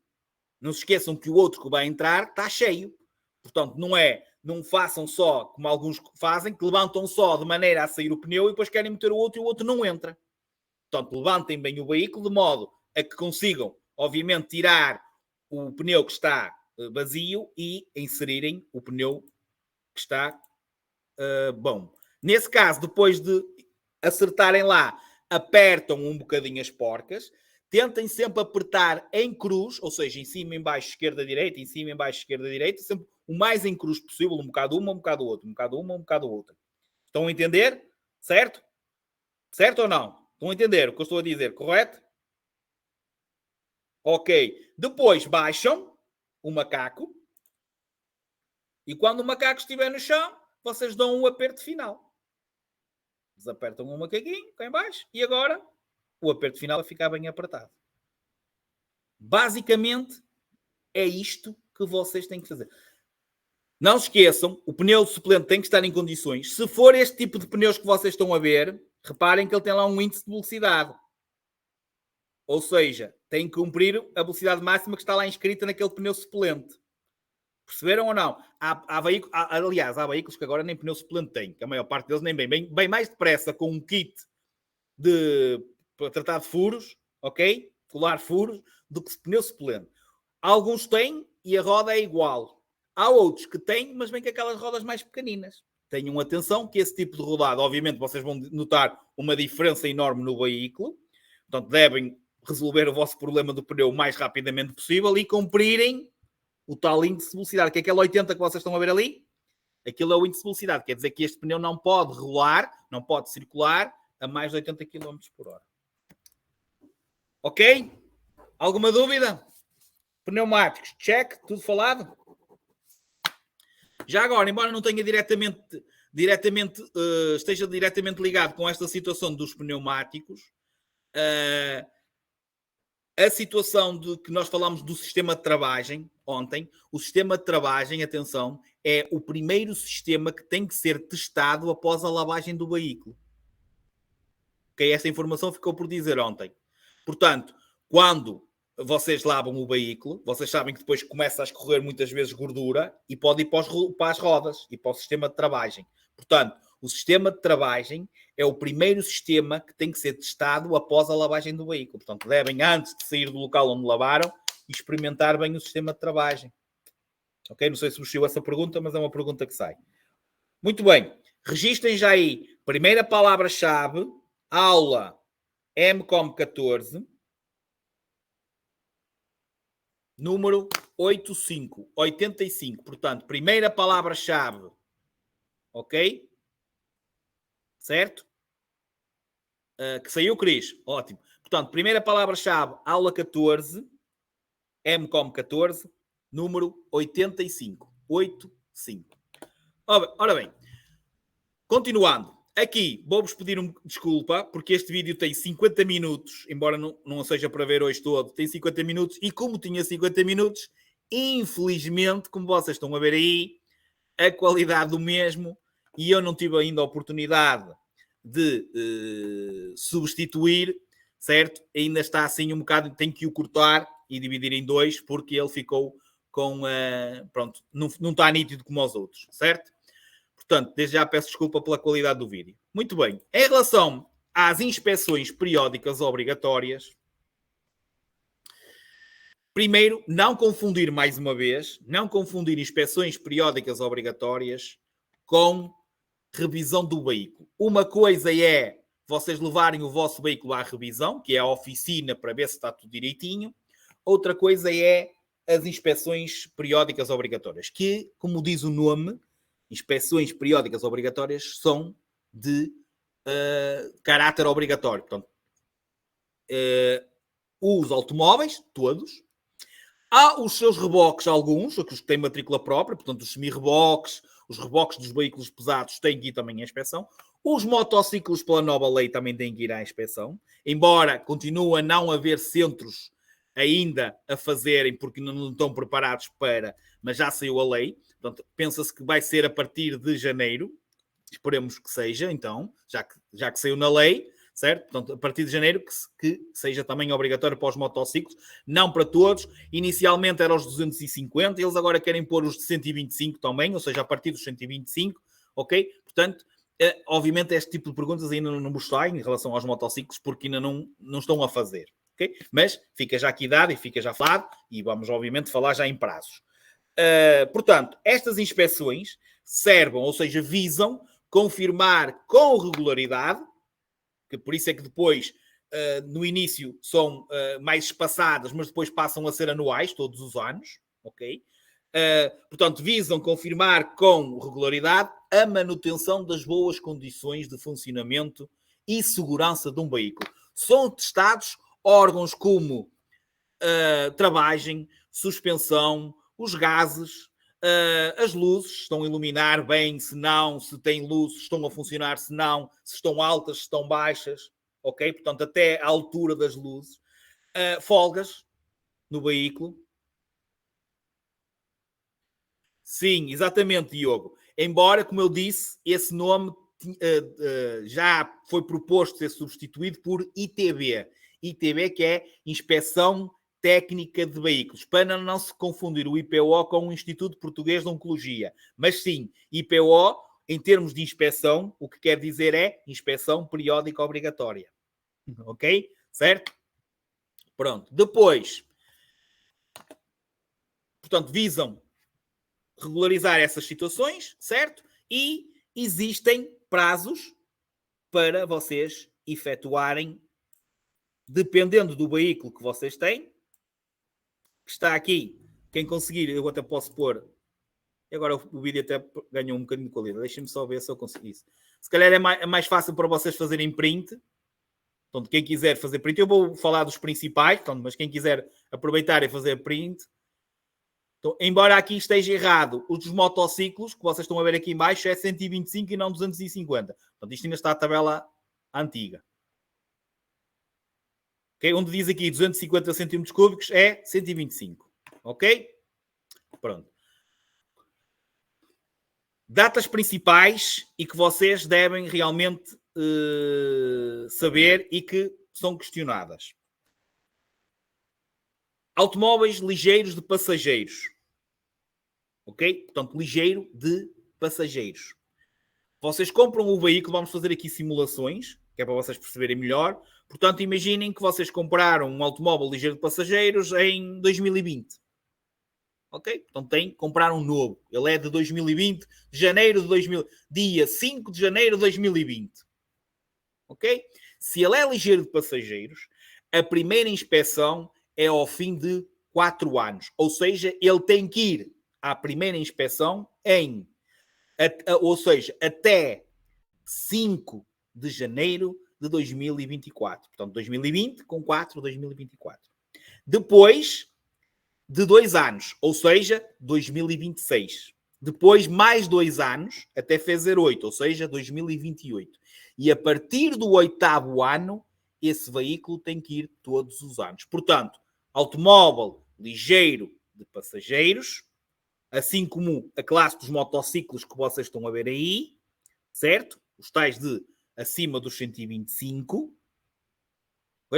não se esqueçam que o outro que vai entrar está cheio. Portanto, não façam só, como alguns fazem, que levantam só de maneira a sair o pneu e depois querem meter o outro e o outro não entra. Portanto, levantem bem o veículo de modo a que consigam, obviamente, tirar o pneu que está vazio e inserirem o pneu que está bom. Nesse caso, depois de acertarem lá, apertam um bocadinho as porcas. Tentem sempre apertar em cruz, ou seja, em cima, em baixo, esquerda, direita, em cima, em baixo, esquerda, direita, sempre o mais em cruz possível, um bocado uma, um bocado outra, um bocado uma, um bocado outra. Estão a entender? Certo? Certo ou não? Estão a entender o que eu estou a dizer, correto? Ok. Depois baixam o macaco e quando o macaco estiver no chão, vocês dão um aperto final. Desapertam o macaquinho cá em baixo e agora o aperto final vai ficar bem apertado. Basicamente, é isto que vocês têm que fazer. Não se esqueçam, o pneu suplente tem que estar em condições. Se for este tipo de pneus que vocês estão a ver, reparem que ele tem lá um índice de velocidade. Ou seja, tem que cumprir a velocidade máxima que está lá inscrita naquele pneu suplente. Perceberam ou não? Aliás, há veículos que agora nem pneu suplente têm, que a maior parte deles nem bem mais depressa com um kit para tratar de furos, ok? Colar furos, do que pneu suplente. Alguns têm e a roda é igual. Há outros que têm, mas vêm com aquelas rodas mais pequeninas. Tenham atenção que esse tipo de rodada, obviamente, vocês vão notar uma diferença enorme no veículo. Portanto, devem resolver o vosso problema do pneu o mais rapidamente possível e cumprirem o tal índice de velocidade, que é aquele 80 que vocês estão a ver ali. Aquilo é o índice de velocidade. Quer dizer que este pneu não pode rolar, não pode circular a mais de 80 km por hora. Ok? Alguma dúvida? Pneumáticos, check, tudo falado? Já agora, embora não tenha esteja diretamente ligado com esta situação dos pneumáticos, a situação de que nós falamos do sistema de travagem ontem, o sistema de travagem, atenção, é o primeiro sistema que tem que ser testado após a lavagem do veículo. Ok? Esta informação ficou por dizer ontem. Portanto, quando vocês lavam o veículo, vocês sabem que depois começa a escorrer muitas vezes gordura e pode ir para as rodas e para o sistema de travagem. Portanto, o sistema de travagem é o primeiro sistema que tem que ser testado após a lavagem do veículo. Portanto, devem, antes de sair do local onde lavaram, experimentar bem o sistema de travagem. Ok? Não sei se vos saiu essa pergunta, mas é uma pergunta que sai. Muito bem. Registrem já aí. Primeira palavra-chave, aula MCOM 14, número 85. Portanto, primeira palavra-chave. Ok? Certo? Que saiu, Cris. Ótimo. Portanto, primeira palavra-chave, aula 14, MCOM 14, número 85. 85. Ora bem, continuando. Aqui, vou-vos pedir desculpa, porque este vídeo tem 50 minutos, embora não seja para ver hoje todo, tem 50 minutos, e como tinha 50 minutos, infelizmente, como vocês estão a ver aí, a qualidade do mesmo, e eu não tive ainda a oportunidade de substituir, certo? Ainda está assim um bocado, tenho que o cortar e dividir em dois, porque ele ficou com, pronto, não está nítido como os outros, certo? Portanto, desde já peço desculpa pela qualidade do vídeo. Muito bem. Em relação às inspeções periódicas obrigatórias, primeiro, não confundir mais uma vez, não confundir inspeções periódicas obrigatórias com revisão do veículo. Uma coisa é vocês levarem o vosso veículo à revisão, que é a oficina, para ver se está tudo direitinho. Outra coisa é as inspeções periódicas obrigatórias, que, como diz o nome, inspeções periódicas obrigatórias são de caráter obrigatório. Portanto, os automóveis, todos, há os seus reboques, alguns, os que têm matrícula própria, portanto, os semi-reboques, os reboques dos veículos pesados têm que ir também à inspeção. Os motociclos, pela nova lei, também têm que ir à inspeção, embora continue a não haver centros ainda a fazerem, porque não estão preparados para, mas já saiu a lei. Portanto, pensa-se que vai ser a partir de janeiro, esperemos que seja, então, já que saiu na lei, certo? Portanto, a partir de janeiro que seja também obrigatório para os motociclos, não para todos. Inicialmente eram os 250, eles agora querem pôr os de 125 também, ou seja, a partir dos 125, ok? Portanto, obviamente este tipo de perguntas ainda não vos saem em relação aos motociclos, porque ainda não estão a fazer, ok? Mas fica já aqui dado e fica já falado, e vamos obviamente falar já em prazos. Portanto, estas inspeções servem, ou seja, visam confirmar com regularidade, que por isso é que depois, no início, são mais espaçadas, mas depois passam a ser anuais, todos os anos, ok? Portanto, visam confirmar com regularidade a manutenção das boas condições de funcionamento e segurança de um veículo. São testados órgãos como travagem, suspensão, os gases, as luzes estão a iluminar bem, se não, se têm luzes, estão a funcionar, se não, se estão altas, se estão baixas, ok? Portanto, até a altura das luzes. Folgas no veículo. Sim, exatamente, Diogo. Embora, como eu disse, esse nome já foi proposto ser substituído por ITB. ITB, que é Inspeção Técnica de Veículos, para não se confundir o IPO com o Instituto Português de Oncologia. Mas sim, IPO, em termos de inspeção, o que quer dizer é inspeção periódica obrigatória. Ok? Certo? Pronto. Depois, portanto, visam regularizar essas situações, certo? E existem prazos para vocês efetuarem, dependendo do veículo que vocês têm, que está aqui. Quem conseguir, eu até posso pôr. Agora o vídeo até ganhou um bocadinho de qualidade. Deixem-me só ver se eu consigo isso. Se calhar é mais fácil para vocês fazerem print. Portanto, quem quiser fazer print, eu vou falar dos principais, portanto, mas quem quiser aproveitar e fazer print. Então, embora aqui esteja errado, os dos motociclos, que vocês estão a ver aqui em baixo, é 125 e não 250. Portanto, isto ainda está a tabela antiga. Okay? Onde diz aqui 250 centímetros cúbicos é 125. Ok? Pronto. Datas principais e que vocês devem realmente saber e que são questionadas. Automóveis ligeiros de passageiros. Ok? Portanto, ligeiro de passageiros. Vocês compram o veículo, vamos fazer aqui simulações, que é para vocês perceberem melhor. Portanto, imaginem que vocês compraram um automóvel ligeiro de passageiros em 2020. Ok? Portanto, compraram um novo. Ele é de 2020, dia 5 de janeiro de 2020. Ok? Se ele é ligeiro de passageiros, a primeira inspeção é ao fim de 4 anos. Ou seja, ele tem que ir à primeira inspeção até 5 de janeiro de 2024. Portanto, 2020 com 4, 2024. Depois de 2 anos, ou seja, 2026. Depois, mais 2 anos, até fazer 8, ou seja, 2028. E a partir do 8º ano, esse veículo tem que ir todos os anos. Portanto, automóvel ligeiro de passageiros, assim como a classe dos motociclos que vocês estão a ver aí, certo? Os tais de acima dos 125,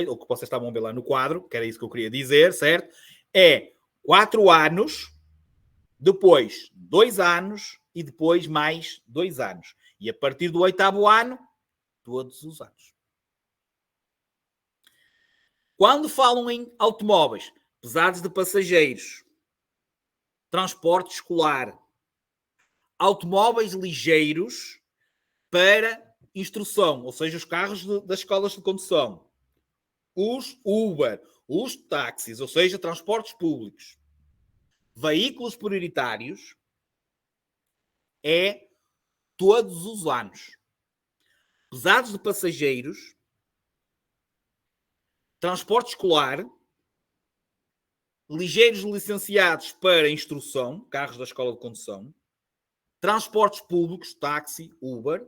ou que vocês estavam a ver lá no quadro, que era isso que eu queria dizer, certo? É 4 anos, depois 2 anos e depois mais 2 anos. E a partir do 8º ano, todos os anos. Quando falam em automóveis pesados de passageiros, transporte escolar, automóveis ligeiros para instrução, ou seja, os carros das escolas de condução, os Uber, os táxis, ou seja, transportes públicos, veículos prioritários, é todos os anos. Pesados de passageiros, transporte escolar, ligeiros licenciados para instrução, carros da escola de condução, transportes públicos, táxi, Uber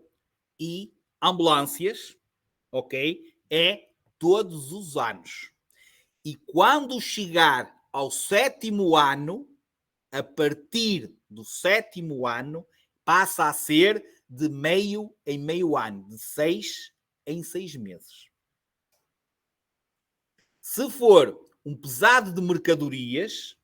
e ambulâncias, ok? É todos os anos. E quando chegar ao 7º ano, a partir do 7º ano, passa a ser de meio em meio ano, de 6 em 6 meses. Se for um pesado de mercadorias,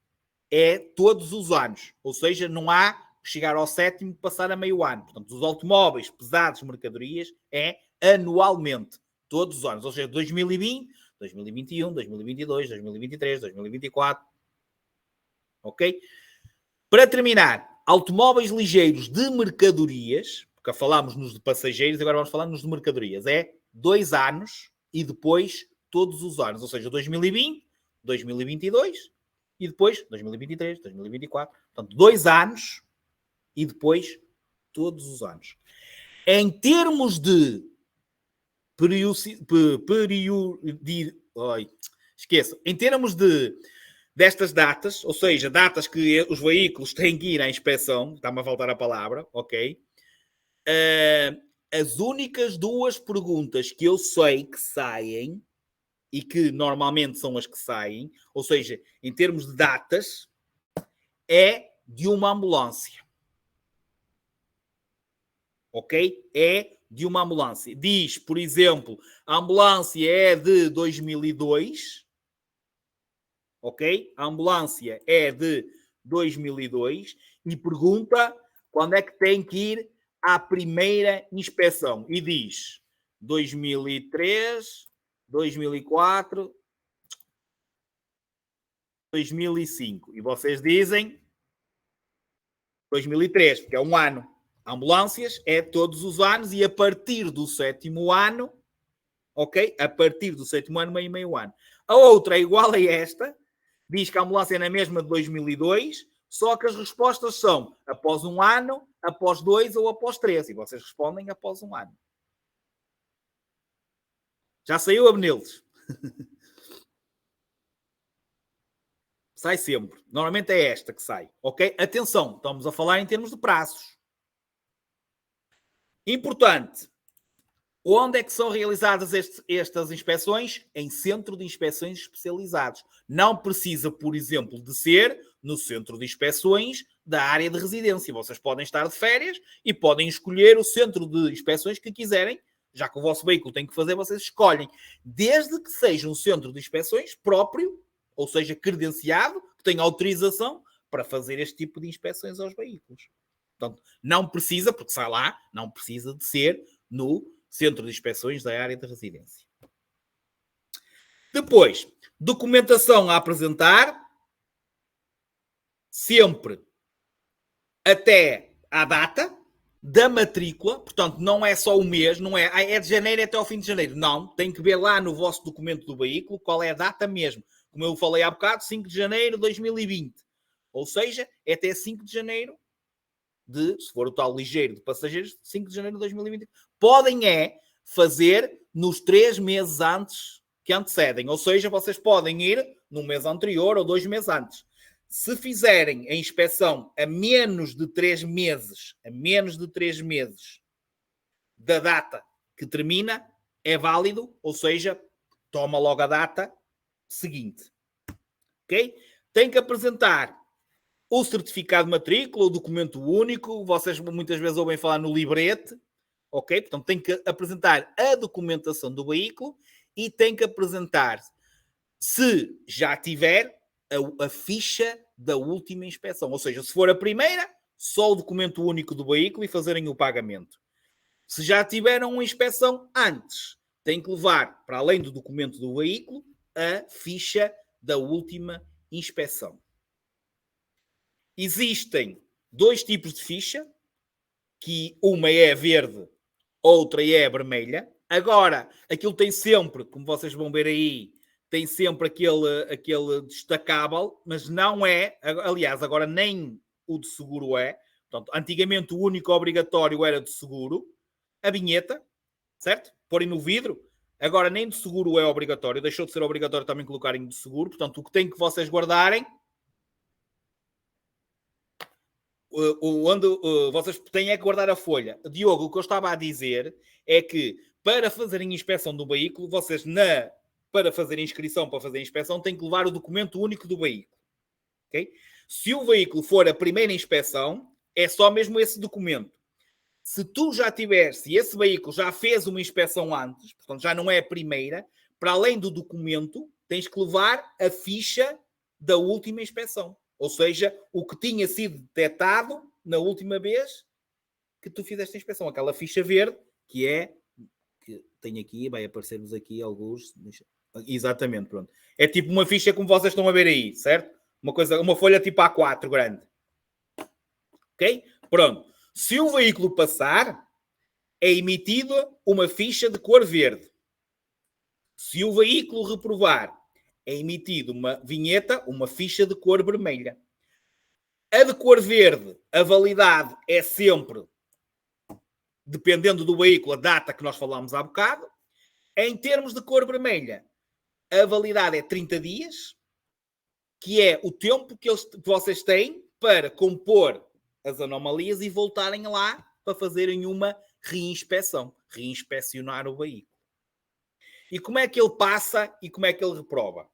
é todos os anos. Ou seja, não há chegar ao 7º passar a meio ano. Portanto, os automóveis pesados de mercadorias é anualmente, todos os anos. Ou seja, 2020, 2021, 2022, 2023, 2024. Ok? Para terminar, automóveis ligeiros de mercadorias, porque falámos nos de passageiros, agora vamos falar nos de mercadorias. É 2 anos e depois todos os anos. Ou seja, 2020, 2022 e depois 2023, 2024. Portanto, 2 anos e depois todos os anos. Em termos de em termos destas datas, ou seja, datas que os veículos têm que ir à inspeção, está-me a faltar a palavra, ok? As únicas 2 perguntas que eu sei que saem, e que normalmente são as que saem, ou seja, em termos de datas, é de uma ambulância. Ok? É de uma ambulância. Diz, por exemplo, a ambulância é de 2002. Ok? A ambulância é de 2002 e pergunta quando é que tem que ir à primeira inspeção. E diz 2003, 2004, 2005. E vocês dizem 2003, porque é um ano. Ambulâncias é todos os anos e a partir do 7º ano, ok? A partir do 7º ano, meio ano. A outra é igual a esta, diz que a ambulância é na mesma de 2002, só que as respostas são após 1 ano, após 2 ou após 3. E vocês respondem após 1 ano. Já saiu, Abneles? Sai sempre. Normalmente é esta que sai, ok? Atenção, estamos a falar em termos de prazos. Importante. Onde é que são realizadas estas inspeções? Em centro de inspeções especializados. Não precisa, por exemplo, de ser no centro de inspeções da área de residência. Vocês podem estar de férias e podem escolher o centro de inspeções que quiserem já que o vosso veículo tem que fazer, vocês escolhem, desde que seja um centro de inspeções próprio, ou seja, credenciado, que tenha autorização para fazer este tipo de inspeções aos veículos. Portanto, não precisa, porque sai lá, não precisa de ser no centro de inspeções da área de residência. Depois, documentação a apresentar, sempre até à data da matrícula, portanto, não é só o mês, não é de janeiro até ao fim de janeiro. Não, tem que ver lá no vosso documento do veículo qual é a data mesmo. Como eu falei há bocado, 5 de janeiro de 2020. Ou seja, é até 5 de janeiro se for o tal ligeiro de passageiros, 5 de janeiro de 2020. Podem fazer nos 3 meses antes que antecedem. Ou seja, vocês podem ir no mês anterior ou 2 meses antes. Se fizerem a inspeção a menos de 3 meses, da data que termina, é válido, ou seja, toma logo a data seguinte. Ok? Tem que apresentar o certificado de matrícula, o documento único, vocês muitas vezes ouvem falar no librete, ok? Portanto, tem que apresentar a documentação do veículo e tem que apresentar, se já tiver, a ficha da última inspeção. Ou seja, se for a primeira, só o documento único do veículo e fazerem o pagamento. Se já tiveram uma inspeção antes, tem que levar, para além do documento do veículo, a ficha da última inspeção. Existem 2 tipos de ficha, que uma é verde, outra é vermelha. Agora, aquilo tem sempre, como vocês vão ver aí, tem sempre aquele destacável, mas não é, aliás, agora nem o de seguro é. Portanto, antigamente o único obrigatório era de seguro, a vinheta, certo? Porem no vidro. Agora nem de seguro é obrigatório, deixou de ser obrigatório também colocarem de seguro. Portanto, o que tem que vocês guardarem, onde vocês têm é que guardar a folha. Diogo, o que eu estava a dizer é que para fazerem inspeção do veículo, vocês para fazer inscrição, para fazer inspeção, têm que levar o documento único do veículo. Okay? Se o veículo for a primeira inspeção, é só mesmo esse documento. Se tu já tiveres, se esse veículo já fez uma inspeção antes, portanto já não é a primeira, para além do documento, tens que levar a ficha da última inspeção. Ou seja, o que tinha sido detectado na última vez que tu fizeste a inspeção. Aquela ficha verde, que tem aqui, vai aparecer-vos aqui alguns. Exatamente, pronto. É tipo uma ficha como vocês estão a ver aí, certo? Uma folha tipo A4 grande. Ok? Pronto. Se o veículo passar, é emitida uma ficha de cor verde. Se o veículo reprovar, é emitida uma vinheta, uma ficha de cor vermelha. A de cor verde, a validade é sempre, dependendo do veículo, a data que nós falámos há bocado. Em termos de cor vermelha, a validade é 30 dias, que é o tempo que vocês têm para compor as anomalias e voltarem lá para fazerem uma reinspeção, reinspecionar o veículo. E como é que ele passa e como é que ele reprova?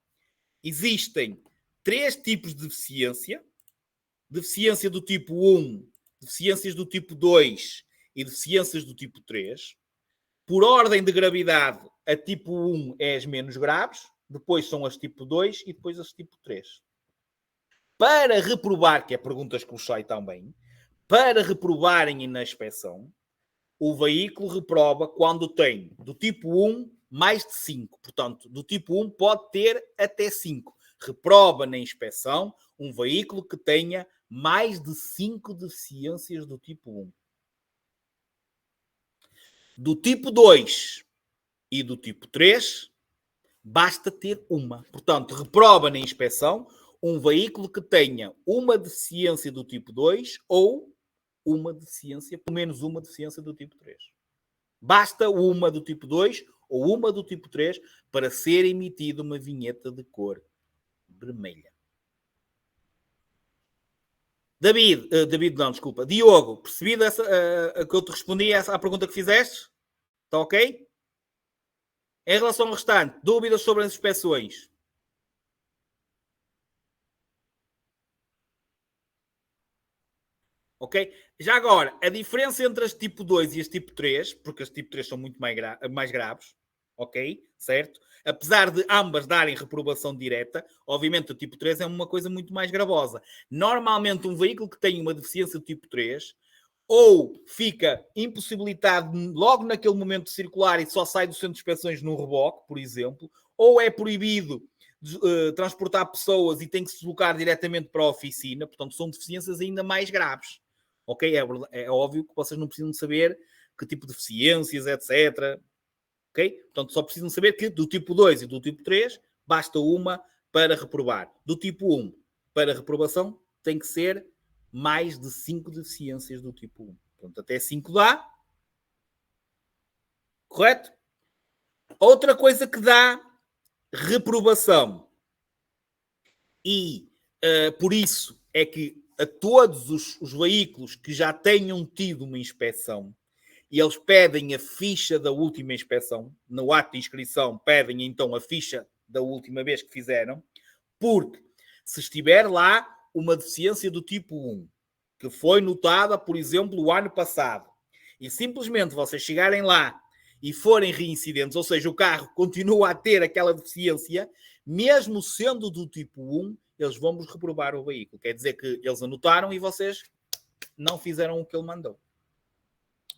Existem 3 tipos de deficiência. Deficiência do tipo 1, deficiências do tipo 2 e deficiências do tipo 3. Por ordem de gravidade, a tipo 1 é as menos graves, depois são as tipo 2 e depois as tipo 3. Para reprovar, que é perguntas que os sai também, para reprovarem na inspeção, o veículo reprova quando tem do tipo 1 mais de 5. Portanto, do tipo 1 pode ter até 5. Reprova na inspeção um veículo que tenha mais de 5 deficiências do tipo 1. Do tipo 2 e do tipo 3, basta ter uma. Portanto, reprova na inspeção um veículo que tenha uma deficiência do tipo 2 ou uma deficiência, pelo menos uma deficiência do tipo 3. Basta uma do tipo 2 ou uma do tipo 3 para ser emitida uma vinheta de cor vermelha. Diogo, percebido que eu te respondi à pergunta que fizeste? Está ok? Em relação ao restante, dúvidas sobre as inspeções? Ok? Já agora, a diferença entre as tipo 2 e as tipo 3, porque as tipo 3 são muito mais graves, ok? Certo? Apesar de ambas darem reprovação direta, obviamente o tipo 3 é uma coisa muito mais gravosa. Normalmente um veículo que tem uma deficiência do tipo 3 ou fica impossibilitado logo naquele momento de circular e só sai do centro de inspeções num reboque, por exemplo, ou é proibido transportar pessoas e tem que se deslocar diretamente para a oficina, portanto são deficiências ainda mais graves. Ok? É óbvio que vocês não precisam saber que tipo de deficiências, etc. Ok? Portanto, só precisam saber que do tipo 2 e do tipo 3 basta uma para reprovar. Do tipo 1 para reprovação tem que ser mais de 5 deficiências do tipo 1. Portanto, até 5 dá. Correto? Outra coisa que dá reprovação. E por isso é que a todos os veículos que já tenham tido uma inspeção e eles pedem a ficha da última inspeção, no ato de inscrição pedem então a ficha da última vez que fizeram, porque se estiver lá uma deficiência do tipo 1, que foi notada, por exemplo, o ano passado, e simplesmente vocês chegarem lá e forem reincidentes, ou seja, o carro continua a ter aquela deficiência, mesmo sendo do tipo 1, eles vão-vos reprovar o veículo. Quer dizer que eles anotaram e vocês não fizeram o que ele mandou.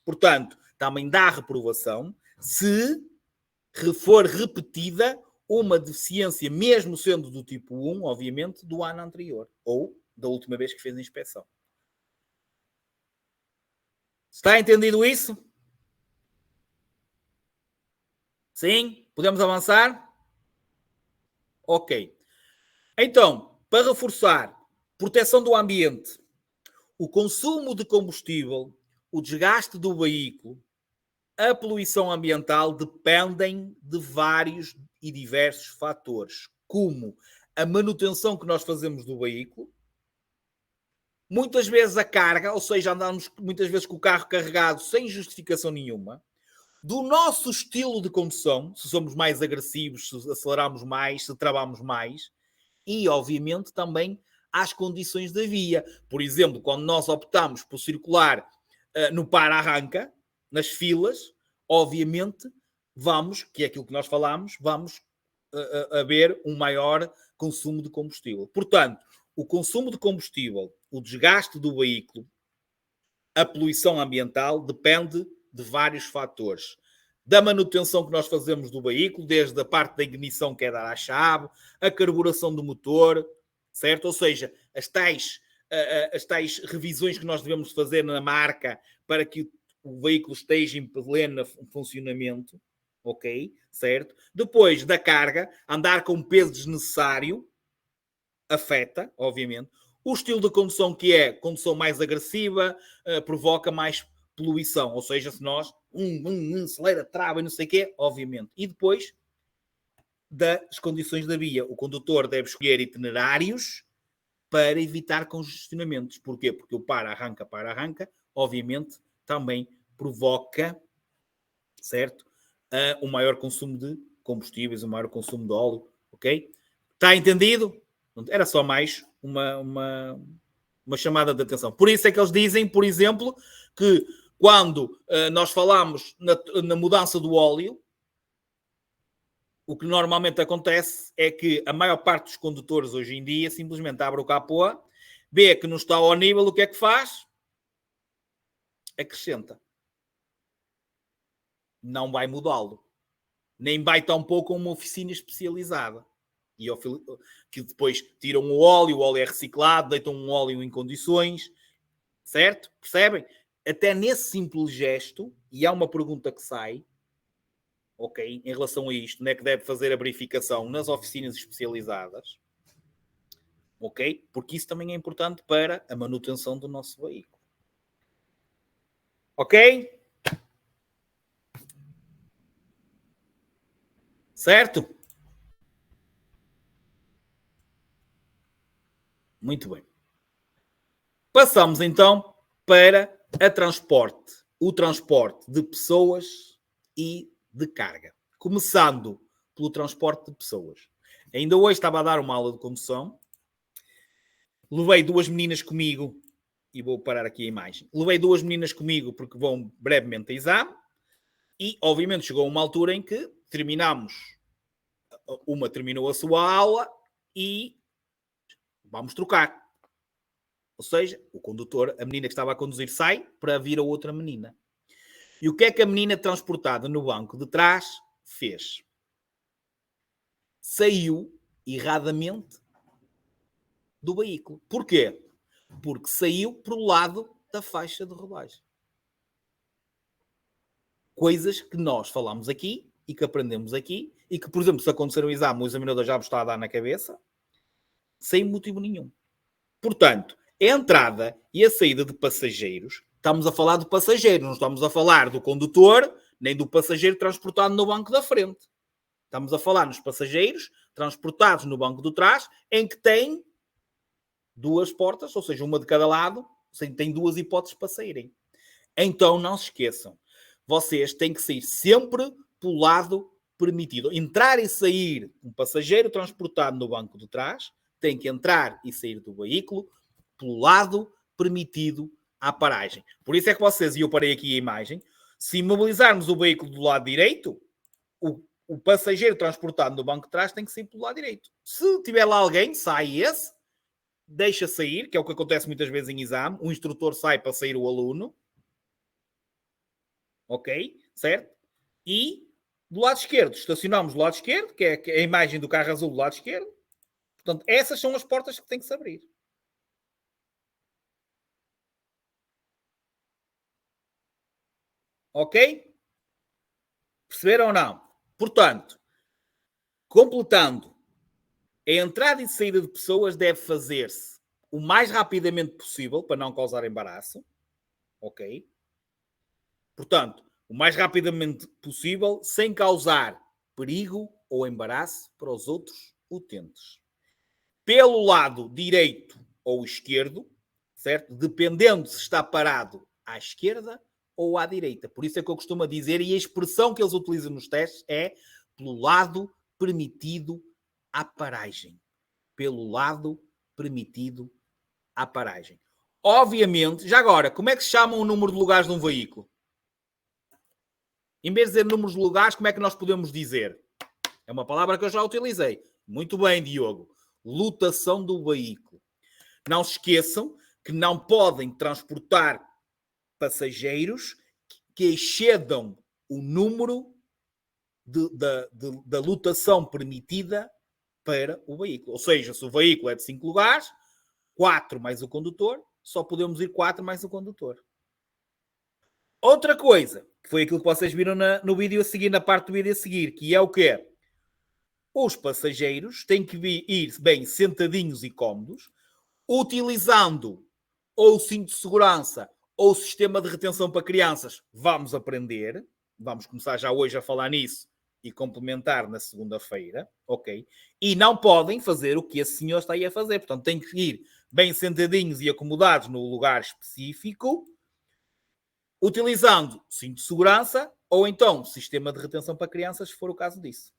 Portanto, também dá reprovação se for repetida uma deficiência, mesmo sendo do tipo 1, obviamente, do ano anterior ou da última vez que fez a inspeção. Está entendido isso? Sim? Podemos avançar? Ok. Então, para reforçar, proteção do ambiente, o consumo de combustível, o desgaste do veículo, a poluição ambiental dependem de vários e diversos fatores, como a manutenção que nós fazemos do veículo, muitas vezes a carga, ou seja, andamos muitas vezes com o carro carregado sem justificação nenhuma, do nosso estilo de condução, se somos mais agressivos, se aceleramos mais, se travamos mais, e, obviamente, também às condições da via. Por exemplo, quando nós optamos por circular no para-arranca, nas filas, obviamente, vamos, que é aquilo que nós falámos, vamos haver um maior consumo de combustível. Portanto, o consumo de combustível, o desgaste do veículo, a poluição ambiental depende de vários fatores. Da manutenção que nós fazemos do veículo, desde a parte da ignição, que é dar à chave, a carburação do motor, certo? Ou seja, as tais revisões que nós devemos fazer na marca para que o veículo esteja em pleno funcionamento, ok? Certo? Depois da carga, andar com peso desnecessário afeta, obviamente. O estilo de condução, que é condução mais agressiva, provoca mais poluição. Ou seja, se nós acelera, trava e não sei o quê, obviamente. E depois das condições da via. O condutor deve escolher itinerários para evitar congestionamentos. Porquê? Porque o para-arranca, obviamente, também provoca, certo? Um maior consumo de combustíveis, um maior consumo de óleo, ok? Está entendido? Era só mais uma chamada de atenção. Por isso é que eles dizem, por exemplo, que quando nós falamos na mudança do óleo, o que normalmente acontece é que a maior parte dos condutores hoje em dia simplesmente abre o capô, vê que não está ao nível, o que é que faz? Acrescenta. Não vai mudá-lo. Nem vai tão pouco a uma oficina especializada. E que depois tiram o óleo é reciclado, deitam um óleo em condições, certo? Percebem? Até nesse simples gesto, e há uma pergunta que sai, ok, em relação a isto, não é que deve fazer a verificação nas oficinas especializadas, ok? Porque isso também é importante para a manutenção do nosso veículo. Ok? Certo? Muito bem. Passamos então para a transporte. O transporte de pessoas e de carga. Começando pelo transporte de pessoas. Ainda hoje estava a dar uma aula de condução. Levei duas meninas comigo e vou parar aqui a imagem. Levei 2 meninas comigo porque vão brevemente a exame e, obviamente, chegou uma altura em que terminamos. Uma terminou a sua aula e vamos trocar. Ou seja, o condutor, a menina que estava a conduzir sai para vir a outra menina. E o que é que a menina transportada no banco de trás fez? Saiu erradamente do veículo. Porquê? Porque saiu para o lado da faixa de rodagem. Coisas que nós falamos aqui e que aprendemos aqui e que, por exemplo, se acontecer um exame, o examinador já vos está a dar na cabeça, sem motivo nenhum. Portanto, a entrada e a saída de passageiros, estamos a falar do passageiro, não estamos a falar do condutor, nem do passageiro transportado no banco da frente. Estamos a falar nos passageiros transportados no banco de trás, em que tem 2 portas, ou seja, uma de cada lado, tem 2 hipóteses para saírem. Então, não se esqueçam, vocês têm que sair sempre pelo lado permitido. Entrar e sair um passageiro transportado no banco de trás, tem que entrar e sair do veículo pelo lado permitido à paragem. Por isso é que vocês, e eu parei aqui a imagem, se imobilizarmos o veículo do lado direito, o passageiro transportado no banco de trás tem que sair pelo lado direito. Se tiver lá alguém, sai esse, deixa sair, que é o que acontece muitas vezes em exame, o instrutor sai para sair o aluno, ok? Certo? E do lado esquerdo, estacionamos do lado esquerdo, que é a imagem do carro azul do lado esquerdo. Portanto, essas são as portas que têm que se abrir. Ok? Perceberam ou não? Portanto, completando, a entrada e saída de pessoas deve fazer-se o mais rapidamente possível para não causar embaraço. Ok? Portanto, o mais rapidamente possível, sem causar perigo ou embaraço para os outros utentes. Pelo lado direito ou esquerdo, certo? Dependendo se está parado à esquerda ou à direita. Por isso é que eu costumo dizer, e a expressão que eles utilizam nos testes é pelo lado permitido à paragem. Pelo lado permitido à paragem. Obviamente, já agora, como é que se chama o número de lugares de um veículo? Em vez de dizer números de lugares, como é que nós podemos dizer? É uma palavra que eu já utilizei. Muito bem, Diogo. Lotação do veículo. Não se esqueçam que não podem transportar passageiros que excedam o número da lotação permitida para o veículo. Ou seja, se o veículo é de 5 lugares, 4 mais o condutor, só podemos ir 4 mais o condutor. Outra coisa, que foi aquilo que vocês viram no vídeo a seguir, na parte do vídeo a seguir, que é o quê? Os passageiros têm que ir bem sentadinhos e cómodos, utilizando ou o cinto de segurança ou o sistema de retenção para crianças. Vamos aprender. Vamos começar já hoje a falar nisso e complementar na segunda-feira, ok? E não podem fazer o que esse senhor está aí a fazer. Portanto, têm que ir bem sentadinhos e acomodados no lugar específico, utilizando cinto de segurança ou então sistema de retenção para crianças, se for o caso disso.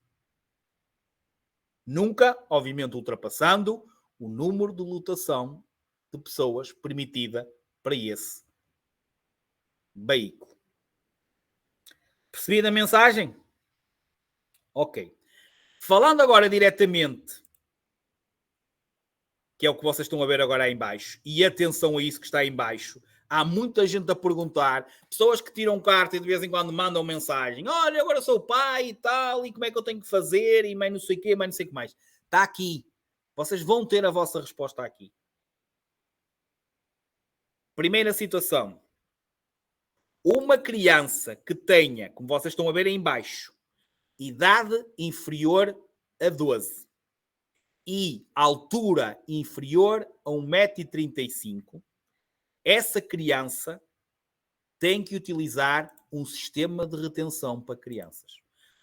Nunca, obviamente, ultrapassando o número de lotação de pessoas permitida para esse veículo. Percebido a mensagem? Ok. Falando agora diretamente, que é o que vocês estão a ver agora aí em baixo, e atenção a isso que está aí em baixo, há muita gente a perguntar, pessoas que tiram carta e de vez em quando mandam mensagem, olha, agora sou pai e tal, e como é que eu tenho que fazer, e mais não sei o quê, mais não sei o que mais. Está aqui. Vocês vão ter a vossa resposta aqui. Primeira situação. Uma criança que tenha, como vocês estão a ver aí em baixo, idade inferior a 12 e altura inferior a 1,35 m, essa criança tem que utilizar um sistema de retenção para crianças.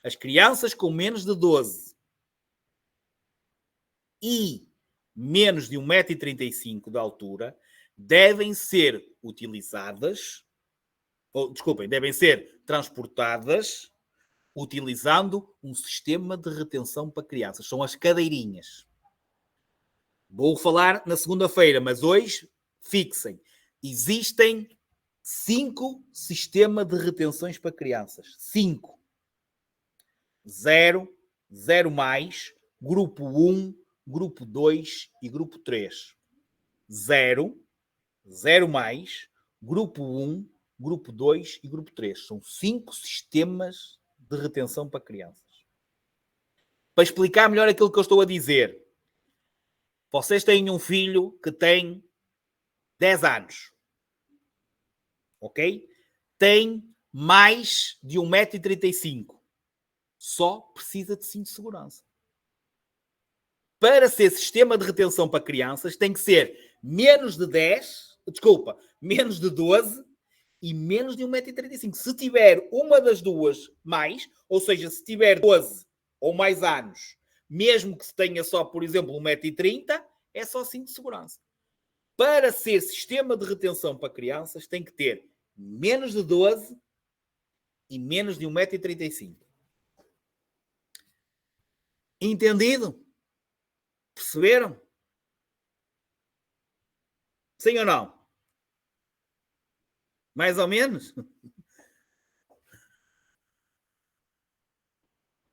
As crianças com menos de 12 e menos de 1,35 m de altura devem ser utilizadas, devem ser transportadas utilizando um sistema de retenção para crianças. São as cadeirinhas. Vou falar na segunda-feira, mas hoje fixem. Existem 5 sistemas de retenções para crianças. 5. 0, 0 mais, grupo 1, grupo 2 e grupo 3. 0, 0 mais, grupo 1, grupo 2 e grupo 3. São 5 sistemas de retenção para crianças. Para explicar melhor aquilo que eu estou a dizer, vocês têm um filho que tem 10 anos. Ok? Tem mais de 1,35 m. Só precisa de cinto de segurança. Para ser sistema de retenção para crianças, tem que ser menos de 10, menos de 12 e menos de 1,35 m. Se tiver uma das duas mais, ou seja, se tiver 12 ou mais anos, mesmo que se tenha só, por exemplo, 1,30 m, é só cinto de segurança. Para ser sistema de retenção para crianças, tem que ter menos de 12 e menos de 1,35 m. Entendido? Perceberam? Sim ou não? Mais ou menos?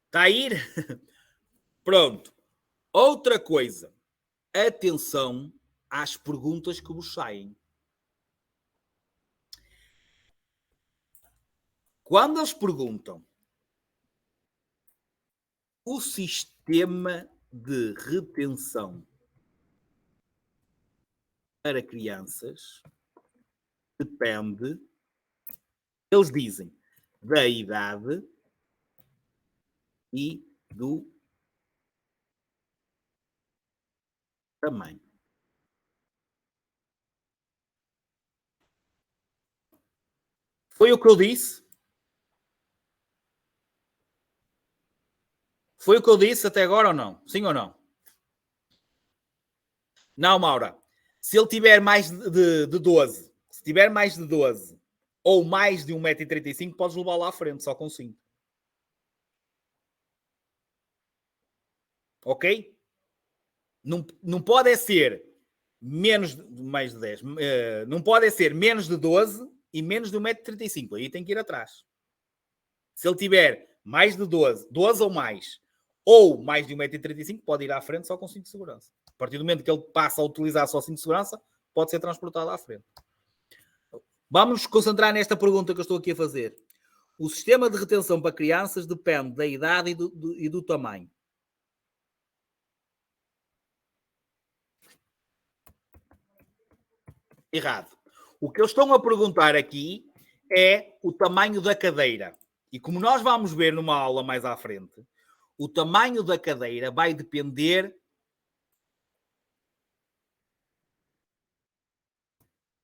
Está a ir? Pronto. Outra coisa. Atenção às perguntas que vos saem. Quando eles perguntam o sistema de retenção para crianças depende, eles dizem, da idade e do tamanho. Foi o que eu disse? Foi o que eu disse até agora ou não? Sim ou não? Não, Maura. Se ele tiver mais de 12, se tiver mais de 12 ou mais de 1,35 m, podes levar lá à frente, só com 5. Ok? Não pode ser menos de mais de 10. Não pode ser menos de 12 e menos de 1,35 m. Aí tem que ir atrás. Se ele tiver mais de 12 ou mais, ou mais de 1,35 m, pode ir à frente só com cinto de segurança. A partir do momento que ele passa a utilizar só cinto de segurança, pode ser transportado à frente. Vamos nos concentrar nesta pergunta que eu estou aqui a fazer. O sistema de retenção para crianças depende da idade e do tamanho. Errado. O que eles estão a perguntar aqui é o tamanho da cadeira. E como nós vamos ver numa aula mais à frente, o tamanho da cadeira vai depender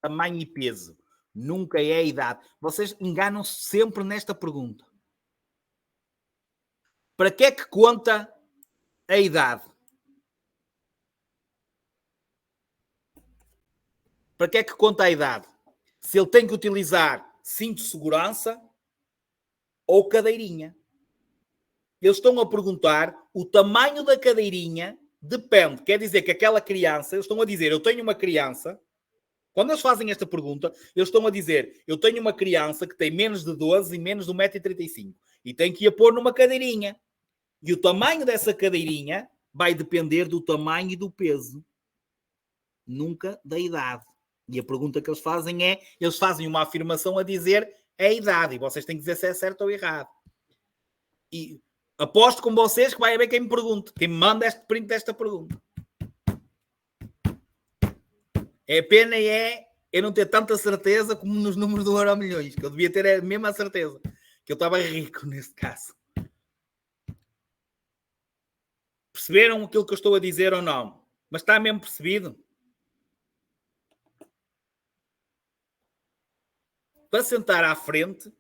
tamanho e peso. Nunca é a idade. Vocês enganam-se sempre nesta pergunta. Para que é que conta a idade? Para que é que conta a idade? Se ele tem que utilizar cinto de segurança ou cadeirinha. Eles estão a perguntar o tamanho da cadeirinha depende. Quer dizer que aquela criança, eles estão a dizer, eu tenho uma criança. Quando eles fazem esta pergunta, eles estão a dizer, eu tenho uma criança que tem menos de 12 e menos de 1,35 m e tem que a pôr numa cadeirinha. E o tamanho dessa cadeirinha vai depender do tamanho e do peso. Nunca da idade. E a pergunta que eles fazem é, eles fazem uma afirmação a dizer a idade. E vocês têm que dizer se é certo ou errado. E aposto com vocês que vai haver quem me pergunte, quem me manda este print desta pergunta. A pena é eu não ter tanta certeza como nos números do Euro Milhões, que eu devia ter a mesma certeza, que eu estava rico neste caso. Perceberam aquilo que eu estou a dizer ou não? Mas está mesmo percebido? Para sentar à frente,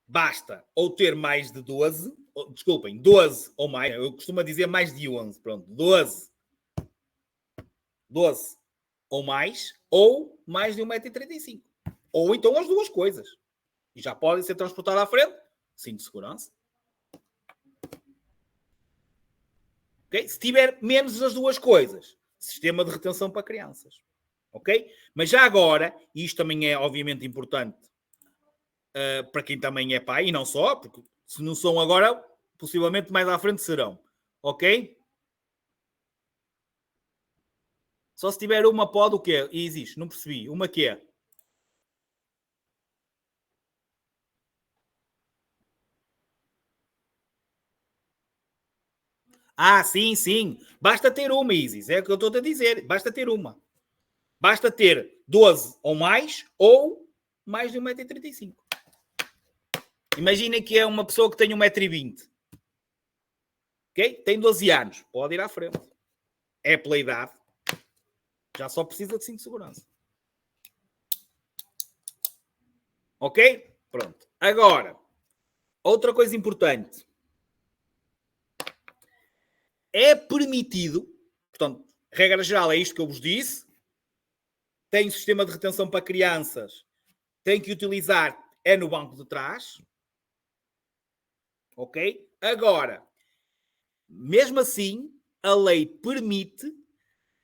basta ou ter mais de 12, 12 ou mais, eu costumo dizer mais de 11, pronto, 12 ou mais de 1,35 m. Ou então as duas coisas. E já podem ser transportadas à frente, cinto de segurança. Okay? Se tiver menos das duas coisas, sistema de retenção para crianças. Ok? Mas já agora, e isto também é obviamente importante para quem também é pai, e não só, porque se não são agora, possivelmente mais à frente serão. Ok? Só se tiver uma pode o quê? E existe, não percebi. Uma que é? Ah, sim, sim. Basta ter uma, Isis. É o que eu estou a dizer. Basta ter uma. Basta ter 12 ou mais de 1,35 m. Imagina que é uma pessoa que tem 1,20 m. Ok? Tem 12 anos. Pode ir à frente. É pela idade. Já só precisa de cinto de segurança. Ok? Pronto. Agora, outra coisa importante. É permitido, portanto, regra geral é isto que eu vos disse. Tem sistema de retenção para crianças. Tem que utilizar é no banco de trás. Ok? Agora, mesmo assim, a lei permite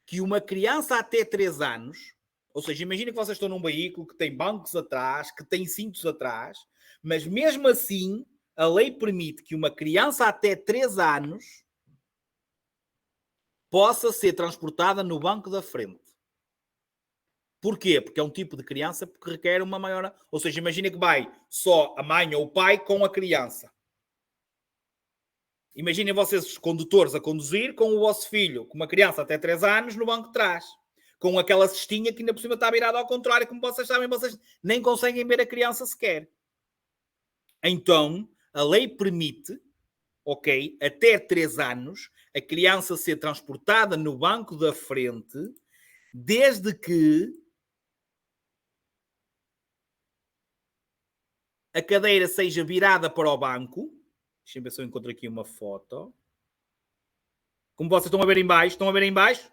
que uma criança até 3 anos, ou seja, imagina que vocês estão num veículo que tem bancos atrás, que tem cintos atrás, mas mesmo assim, a lei permite que uma criança até 3 anos possa ser transportada no banco da frente. Porquê? Porque é um tipo de criança que requer uma maior... Ou seja, imagina que vai só a mãe ou o pai com a criança. Imaginem vocês, condutores, a conduzir com o vosso filho, com uma criança até 3 anos, no banco de trás. Com aquela cestinha que ainda por cima está virada ao contrário, como vocês sabem, vocês nem conseguem ver a criança sequer. Então, a lei permite, ok, até 3 anos, a criança ser transportada no banco da frente, desde que a cadeira seja virada para o banco. Deixa eu ver se eu encontro aqui uma foto. Como vocês estão a ver em baixo, estão a ver em baixo?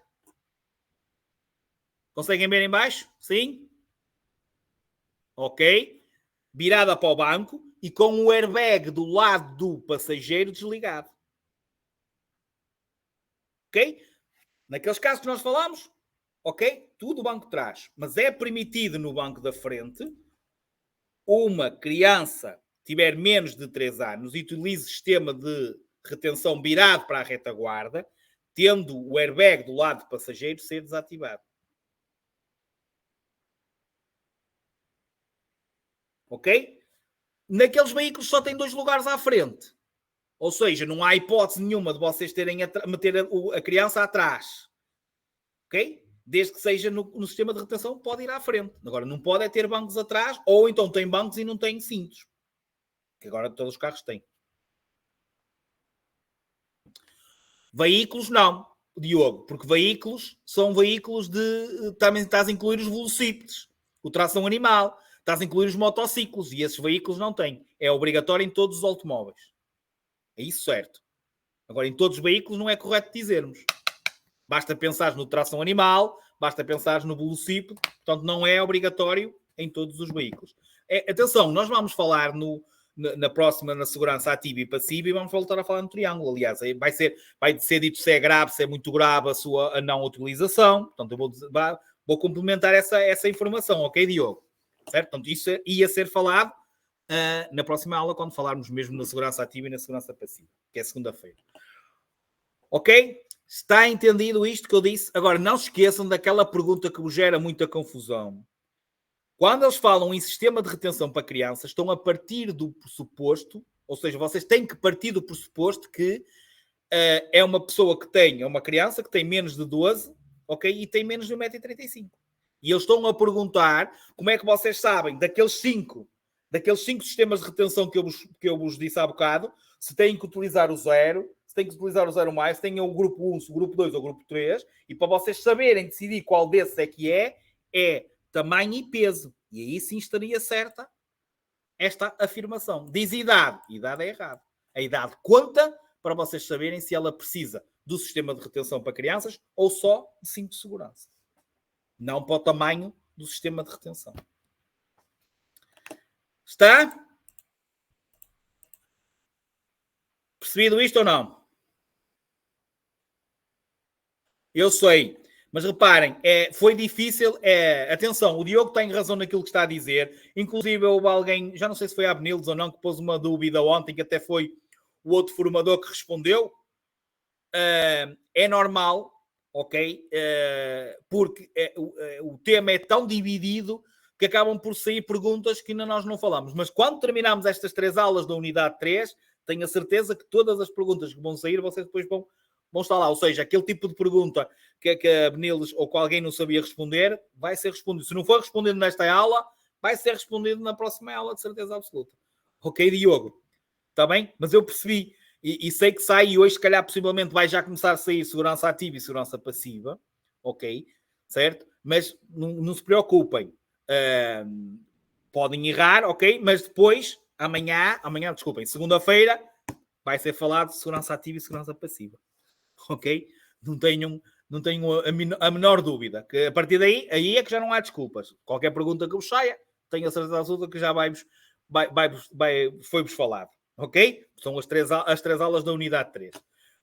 Conseguem ver em baixo? Sim? Ok? Virada para o banco e com o airbag do lado do passageiro desligado. Ok? Naqueles casos que nós falamos, ok? Tudo o banco traz. Mas é permitido no banco da frente uma criança tiver menos de 3 anos e utilize sistema de retenção virado para a retaguarda, tendo o airbag do lado do passageiro ser desativado. Ok? Naqueles veículos só tem 2 lugares à frente. Ou seja, não há hipótese nenhuma de vocês terem meter a criança atrás. Ok? Desde que seja no sistema de retenção, pode ir à frente. Agora, não pode é ter bancos atrás, ou então tem bancos e não tem cintos. Que agora todos os carros têm. Veículos, não, Diogo, porque veículos são veículos de... Também estás a incluir os velocípedes, o tração animal, estás a incluir os motociclos, e esses veículos não têm. É obrigatório em todos os automóveis. É isso certo. Agora, em todos os veículos não é correto dizermos. Basta pensar no tração animal, basta pensar no velocípede, portanto não é obrigatório em todos os veículos. Atenção, nós vamos falar na próxima, na segurança ativa e passiva, e vamos voltar a falar no triângulo. Aliás, vai ser dito se é grave, se é muito grave a não utilização. Portanto, eu vou complementar essa informação, ok, Diogo? Certo? Portanto, isso ia ser falado na próxima aula, quando falarmos mesmo na segurança ativa e na segurança passiva, que é segunda-feira. Ok? Está entendido isto que eu disse? Agora, não se esqueçam daquela pergunta que vos gera muita confusão. Quando eles falam em sistema de retenção para crianças, estão a partir do pressuposto, ou seja, vocês têm que partir do pressuposto que é uma pessoa que tem, é uma criança que tem menos de 12, ok? E tem menos de 1,35 m. E eles estão a perguntar como é que vocês sabem daqueles cinco sistemas de retenção que eu vos disse há bocado, se têm que utilizar o 0, se têm que utilizar o 0 mais, se têm o grupo 1, o grupo 2 ou o grupo 3, e para vocês saberem decidir qual desses é que é tamanho e peso. E aí sim estaria certa esta afirmação. Diz idade. Idade é errado. A idade conta para vocês saberem se ela precisa do sistema de retenção para crianças ou só de cinto de segurança. Não para o tamanho do sistema de retenção. Está? Percebido isto ou não? Eu sei. Mas reparem, foi difícil. Atenção, o Diogo tem razão naquilo que está a dizer. Inclusive, houve alguém, já não sei se foi a Abnildes ou não, que pôs uma dúvida ontem, que até foi o outro formador que respondeu. É normal, ok? Porque o tema é tão dividido que acabam por sair perguntas que ainda nós não falamos. Mas quando terminarmos estas 3 aulas da unidade 3, tenho a certeza que todas as perguntas que vão sair, vocês depois vão estar lá. Ou seja, aquele tipo de pergunta que a Beniles ou que alguém não sabia responder, vai ser respondido. Se não for respondido nesta aula, vai ser respondido na próxima aula, de certeza absoluta. Ok, Diogo? Está bem? Mas eu percebi e sei que sai, e hoje, se calhar, possivelmente vai já começar a sair segurança ativa e segurança passiva. Ok? Certo? Mas não se preocupem. Podem errar, ok? Mas depois, amanhã, desculpem, segunda-feira, vai ser falado de segurança ativa e segurança passiva. Ok? Não tenham a menor dúvida. Que a partir daí, aí é que já não há desculpas. Qualquer pergunta que vos saia, tenho a certeza absoluta que já foi-vos falado. Ok? São as três aulas da unidade 3.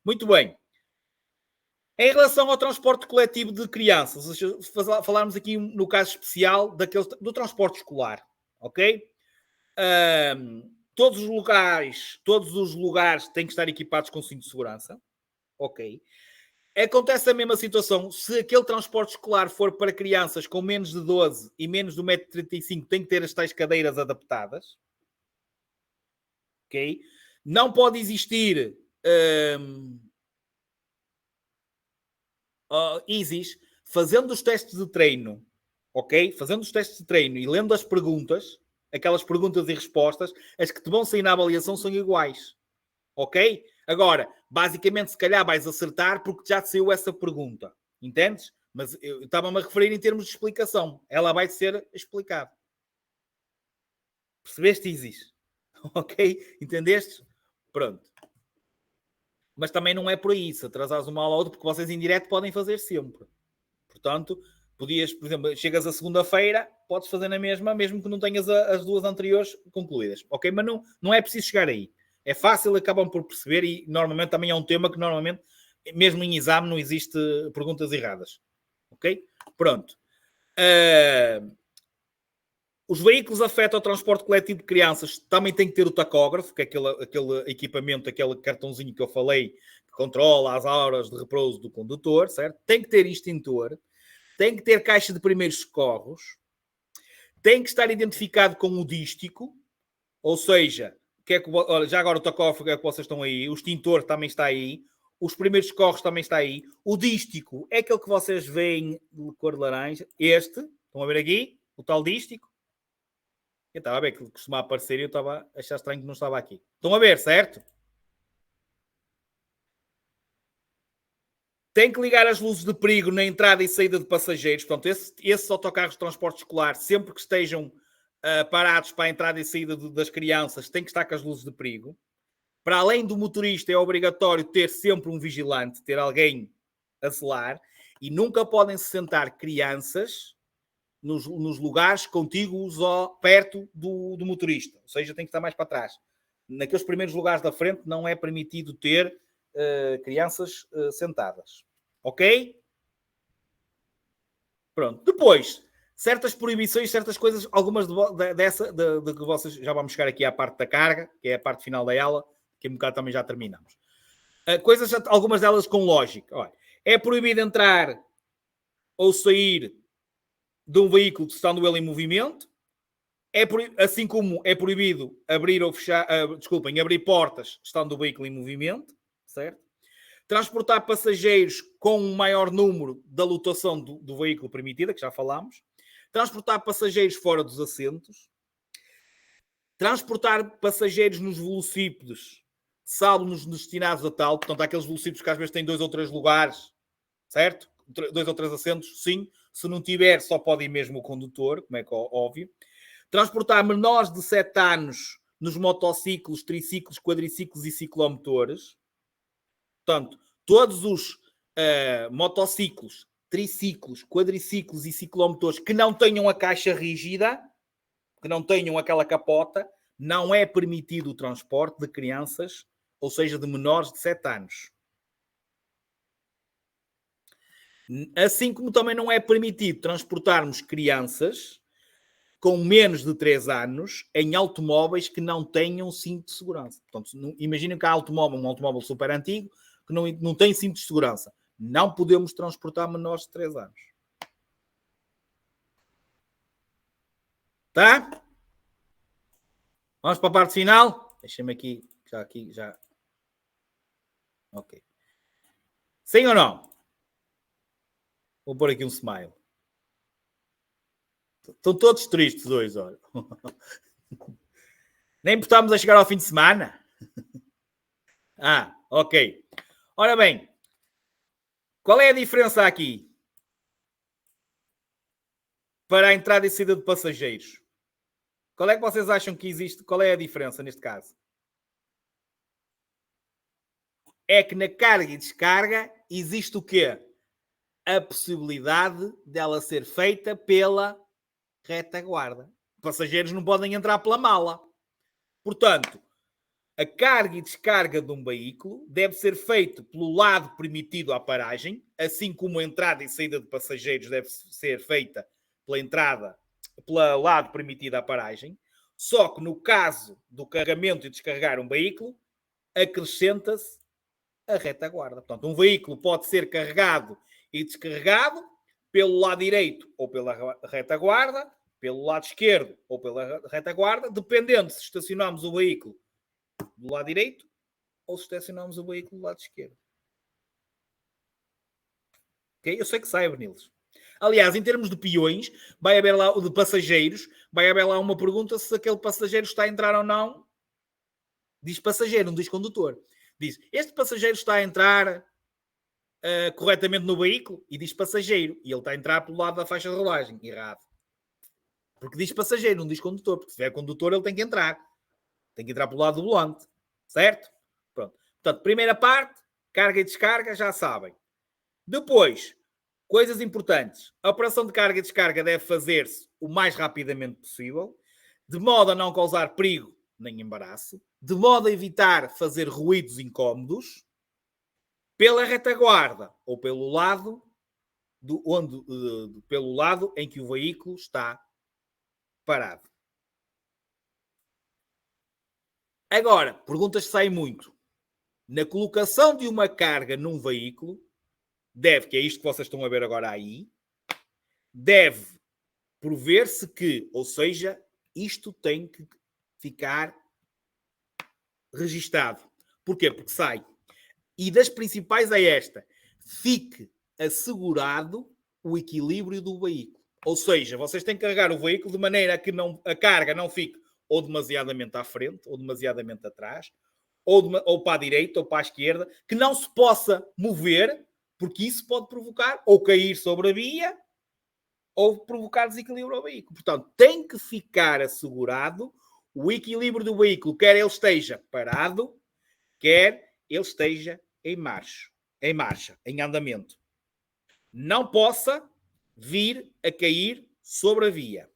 Muito bem. Em relação ao transporte coletivo de crianças, falarmos aqui no caso especial do transporte escolar. Ok? Todos os lugares têm que estar equipados com cinto de segurança. Ok. Acontece a mesma situação se aquele transporte escolar for para crianças com menos de 12 e menos de 1,35m, tem que ter as tais cadeiras adaptadas. Ok? Não pode existir ISIS fazendo os testes de treino, ok? Fazendo os testes de treino e lendo as perguntas, aquelas perguntas e respostas, as que te vão sair na avaliação são iguais. Ok? Agora, basicamente, se calhar vais acertar porque já te saiu essa pergunta. Entendes? Mas eu estava-me a referir em termos de explicação. Ela vai ser explicada. Percebeste, Isis? Ok? Entendeste? Pronto. Mas também não é por aí. Se atrasares uma aula ou outra, porque vocês em direto podem fazer sempre. Portanto, podias, por exemplo, chegas a segunda-feira, podes fazer na mesma, mesmo que não tenhas as 2 anteriores concluídas. Ok? Mas não é preciso chegar aí. É fácil, acabam por perceber e normalmente também é um tema que normalmente, mesmo em exame, não existe perguntas erradas. Ok? Pronto. Os veículos afetam o transporte coletivo de crianças, também tem que ter o tacógrafo, que é aquele equipamento, aquele cartãozinho que eu falei, que controla as horas de repouso do condutor, certo? Tem que ter extintor, tem que ter caixa de primeiros socorros, tem que estar identificado com o dístico, ou seja, olha, já agora o tacógrafo é que vocês estão aí, o extintor também está aí, os primeiros socorros também está aí, o dístico é aquele que vocês veem de cor de laranja, este, estão a ver aqui, o tal dístico. Eu estava a ver que costumava aparecer e eu estava a achar estranho que não estava aqui. Estão a ver, certo? Tem que ligar as luzes de perigo na entrada e saída de passageiros. Portanto, esses autocarros de transporte escolar, sempre que estejam parados para a entrada e saída das crianças, tem que estar com as luzes de perigo. Para além do motorista, é obrigatório ter sempre um vigilante, ter alguém a zelar. E nunca podem se sentar crianças nos lugares contíguos ou perto do motorista. Ou seja, tem que estar mais para trás. Naqueles primeiros lugares da frente não é permitido ter crianças sentadas. Ok? Pronto. Depois, certas proibições, certas coisas, algumas de que vocês já vamos chegar aqui à parte da carga, que é a parte final da aula, que um bocado também já terminamos. Coisas, algumas delas com lógica. Olha, é proibido entrar ou sair de um veículo estando ele em movimento, assim como é proibido abrir ou fechar, abrir portas estando o veículo em movimento, certo? Transportar passageiros com um maior número da lotação do veículo permitida, que já falámos. Transportar passageiros fora dos assentos. Transportar passageiros nos velocípedes, salvo nos destinados a tal. Portanto, há aqueles velocípedes que às vezes têm 2 ou 3 lugares, certo? 2 ou 3 assentos, sim. Se não tiver, só pode ir mesmo o condutor, como é que é óbvio. Transportar menores de 7 anos nos motociclos, triciclos, quadriciclos e ciclomotores. Portanto, todos os motociclos, triciclos, quadriciclos e ciclomotores que não tenham a caixa rígida, que não tenham aquela capota, não é permitido o transporte de crianças, ou seja, de menores de 7 anos. Assim como também não é permitido transportarmos crianças com menos de 3 anos em automóveis que não tenham cinto de segurança. Portanto, imaginem que há um automóvel super antigo, que não tem cinto de segurança. Não podemos transportar menores de 3 anos. Tá? Vamos para a parte final? Deixa-me aqui. Já. Ok. Sim ou não? Vou pôr aqui um smile. Estão todos tristes hoje, olha. Nem estamos a chegar ao fim de semana. Ok. Ora bem, qual é a diferença aqui para a entrada e saída de passageiros? Qual é que vocês acham que existe? Qual é a diferença neste caso? É que na carga e descarga existe o quê? A possibilidade dela ser feita pela retaguarda. Passageiros não podem entrar pela mala. Portanto, a carga e descarga de um veículo deve ser feito pelo lado permitido à paragem, assim como a entrada e saída de passageiros deve ser feita pelo lado permitido à paragem. Só que no caso do carregamento e descarregar um veículo, acrescenta-se a retaguarda. Portanto, um veículo pode ser carregado e descarregado pelo lado direito ou pela retaguarda, pelo lado esquerdo ou pela retaguarda, dependendo se estacionamos o veículo do lado direito ou se estacionamos o veículo do lado esquerdo. Okay? Eu sei que sai, Beniles. Aliás, em termos de peões, vai haver lá, de passageiros, vai haver lá uma pergunta se aquele passageiro está a entrar ou não. Diz passageiro, não diz condutor. Diz, este passageiro está a entrar corretamente no veículo? E diz passageiro. E ele está a entrar pelo lado da faixa de rolagem. Errado. Porque diz passageiro, não diz condutor. Porque se tiver condutor, ele tem que entrar. Tem que entrar pelo lado do volante. Certo? Pronto. Portanto, primeira parte, carga e descarga, já sabem. Depois, coisas importantes. A operação de carga e descarga deve fazer-se o mais rapidamente possível, de modo a não causar perigo nem embaraço, de modo a evitar fazer ruídos incómodos, pela retaguarda ou pelo lado pelo lado em que o veículo está parado. Agora, perguntas que saem muito. Na colocação de uma carga num veículo, que é isto que vocês estão a ver agora aí, deve prover-se que, ou seja, isto tem que ficar registado. Porquê? Porque sai. E das principais é esta. Fique assegurado o equilíbrio do veículo. Ou seja, vocês têm que carregar o veículo de maneira que a carga não fique ou demasiadamente à frente, ou demasiadamente atrás, ou para a direita, ou para a esquerda, que não se possa mover, porque isso pode provocar ou cair sobre a via, ou provocar desequilíbrio ao veículo. Portanto, tem que ficar assegurado o equilíbrio do veículo, quer ele esteja parado, quer ele esteja em marcha, em andamento. Não possa vir a cair sobre a via.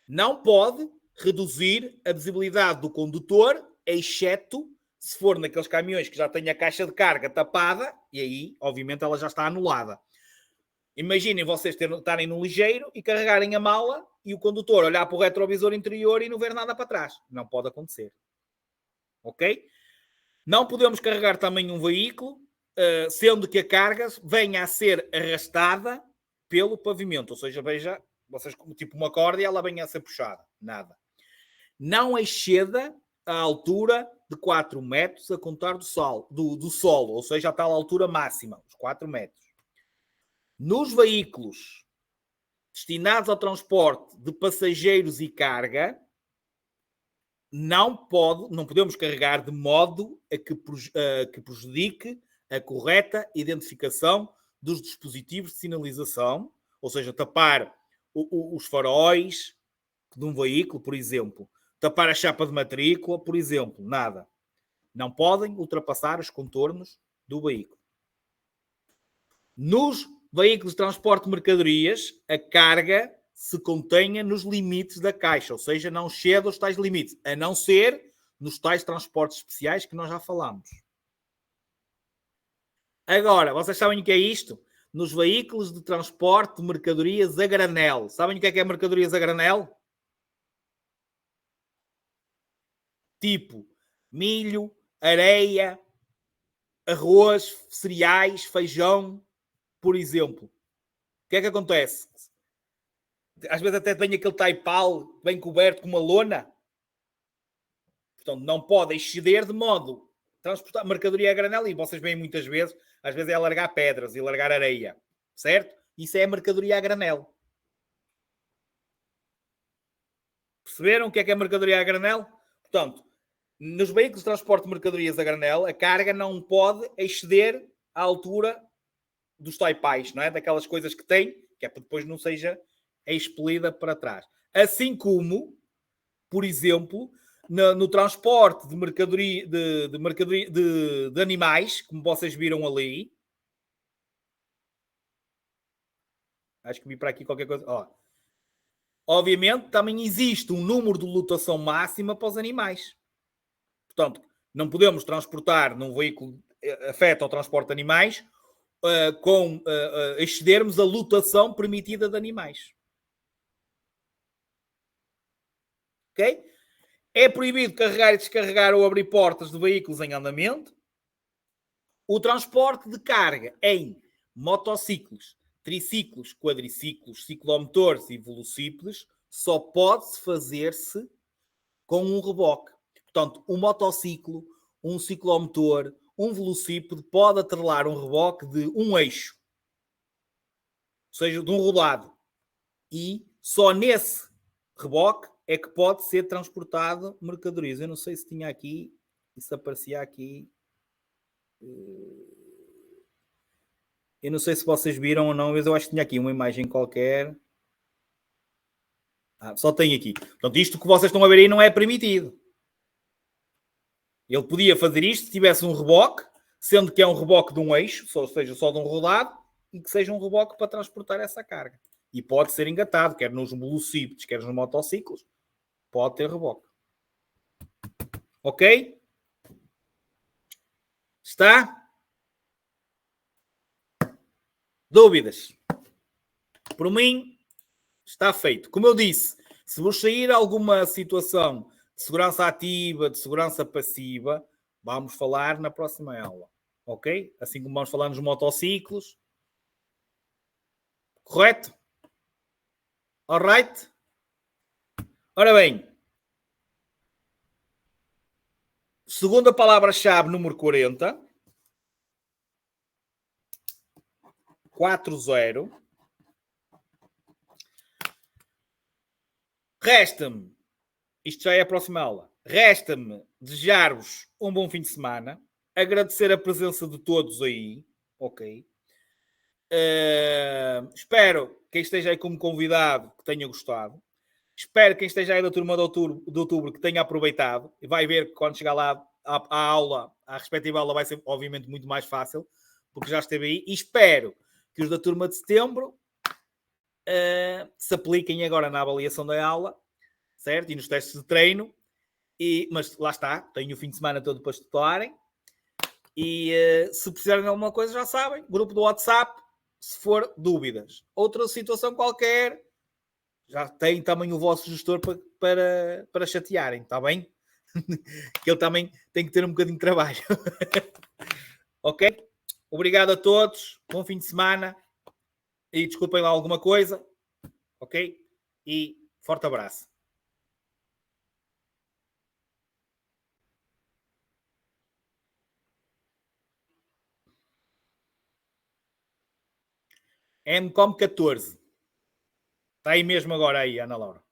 Não pode reduzir a visibilidade do condutor, exceto se for naqueles caminhões que já têm a caixa de carga tapada, e aí, obviamente, ela já está anulada. Imaginem vocês estarem no ligeiro e carregarem a mala e o condutor olhar para o retrovisor interior e não ver nada para trás. Não pode acontecer. Ok? Não podemos carregar também um veículo, sendo que a carga venha a ser arrastada pelo pavimento. Ou seja, veja, vocês como tipo uma corda e ela venha a ser puxada. Nada. Não exceda a altura de 4 metros a contar do solo, ou seja, a tal altura máxima, os 4 metros. Nos veículos destinados ao transporte de passageiros e carga, não podemos carregar de modo a que prejudique a correta identificação dos dispositivos de sinalização, ou seja, tapar os faróis de um veículo, por exemplo, tapar a chapa de matrícula, por exemplo, nada. Não podem ultrapassar os contornos do veículo. Nos veículos de transporte de mercadorias, a carga se contenha nos limites da caixa, ou seja, não ceda aos tais limites, a não ser nos tais transportes especiais que nós já falámos. Agora, vocês sabem o que é isto? nos veículos de transporte de mercadorias a granel. Sabem o que é mercadorias a granel? Tipo milho, areia, arroz, cereais, feijão, por exemplo. O que é que acontece? Às vezes até tem aquele taipal bem coberto com uma lona. Portanto, não pode exceder de modo a transportar mercadoria a granel. E vocês veem muitas vezes, às vezes é largar pedras e largar areia. Certo? Isso é mercadoria a granel. Perceberam o que é mercadoria a granel? Portanto, nos veículos de transporte de mercadorias a granel, a carga não pode exceder a altura dos taipais, não é? Daquelas coisas que tem, que é para depois não seja expelida para trás. Assim como, por exemplo, no transporte de mercadoria, de animais, como vocês viram ali. Acho que vi para aqui qualquer coisa. Ó. Obviamente, também existe um número de lotação máxima para os animais. Portanto, não podemos transportar num veículo afeta ao transporte de animais com excedermos a lotação permitida de animais. Ok? É proibido carregar e descarregar ou abrir portas de veículos em andamento. O transporte de carga em motociclos, triciclos, quadriciclos, ciclomotores e velocípedes só pode fazer-se com um reboque. Portanto, um motociclo, um ciclomotor, um velocípede pode atrelar um reboque de um eixo, ou seja, de um rodado. E só nesse reboque é que pode ser transportado mercadorias. Eu não sei se tinha aqui, se aparecia aqui. Eu não sei se vocês viram ou não, mas eu acho que tinha aqui uma imagem qualquer. Só tem aqui. Portanto, isto que vocês estão a ver aí não é permitido. Ele podia fazer isto se tivesse um reboque, sendo que é um reboque de um eixo, ou seja, só de um rodado, e que seja um reboque para transportar essa carga. E pode ser engatado, quer nos velocípedes, quer nos motociclos. Pode ter reboque. Ok? Está? Dúvidas? Por mim, está feito. Como eu disse, se vos sair alguma situação de segurança ativa, de segurança passiva, vamos falar na próxima aula. Ok? Assim como vamos falar nos motociclos. Correto? Alright? Ora bem. Segunda palavra-chave, número 40. 40. Resta-me, isto já é a próxima aula, resta-me desejar-vos um bom fim de semana, agradecer a presença de todos aí, ok? Espero que quem esteja aí como convidado que tenha gostado. Espero que quem esteja aí da turma de outubro que tenha aproveitado. E vai ver que quando chegar lá à aula, à respectiva aula, vai ser obviamente muito mais fácil, porque já esteve aí. E espero que os da turma de setembro se apliquem agora na avaliação da aula, certo? E nos testes de treino. Mas lá está, tenho o fim de semana todo para estudarem. E se precisarem de alguma coisa, já sabem, grupo do WhatsApp, se for dúvidas. Outra situação qualquer, já tem também o vosso gestor para chatearem, está bem? Que ele também tem que ter um bocadinho de trabalho. Ok? Obrigado a todos, bom fim de semana e desculpem lá alguma coisa, ok? E forte abraço. MCOM 14. Está aí mesmo agora aí, Ana Laura.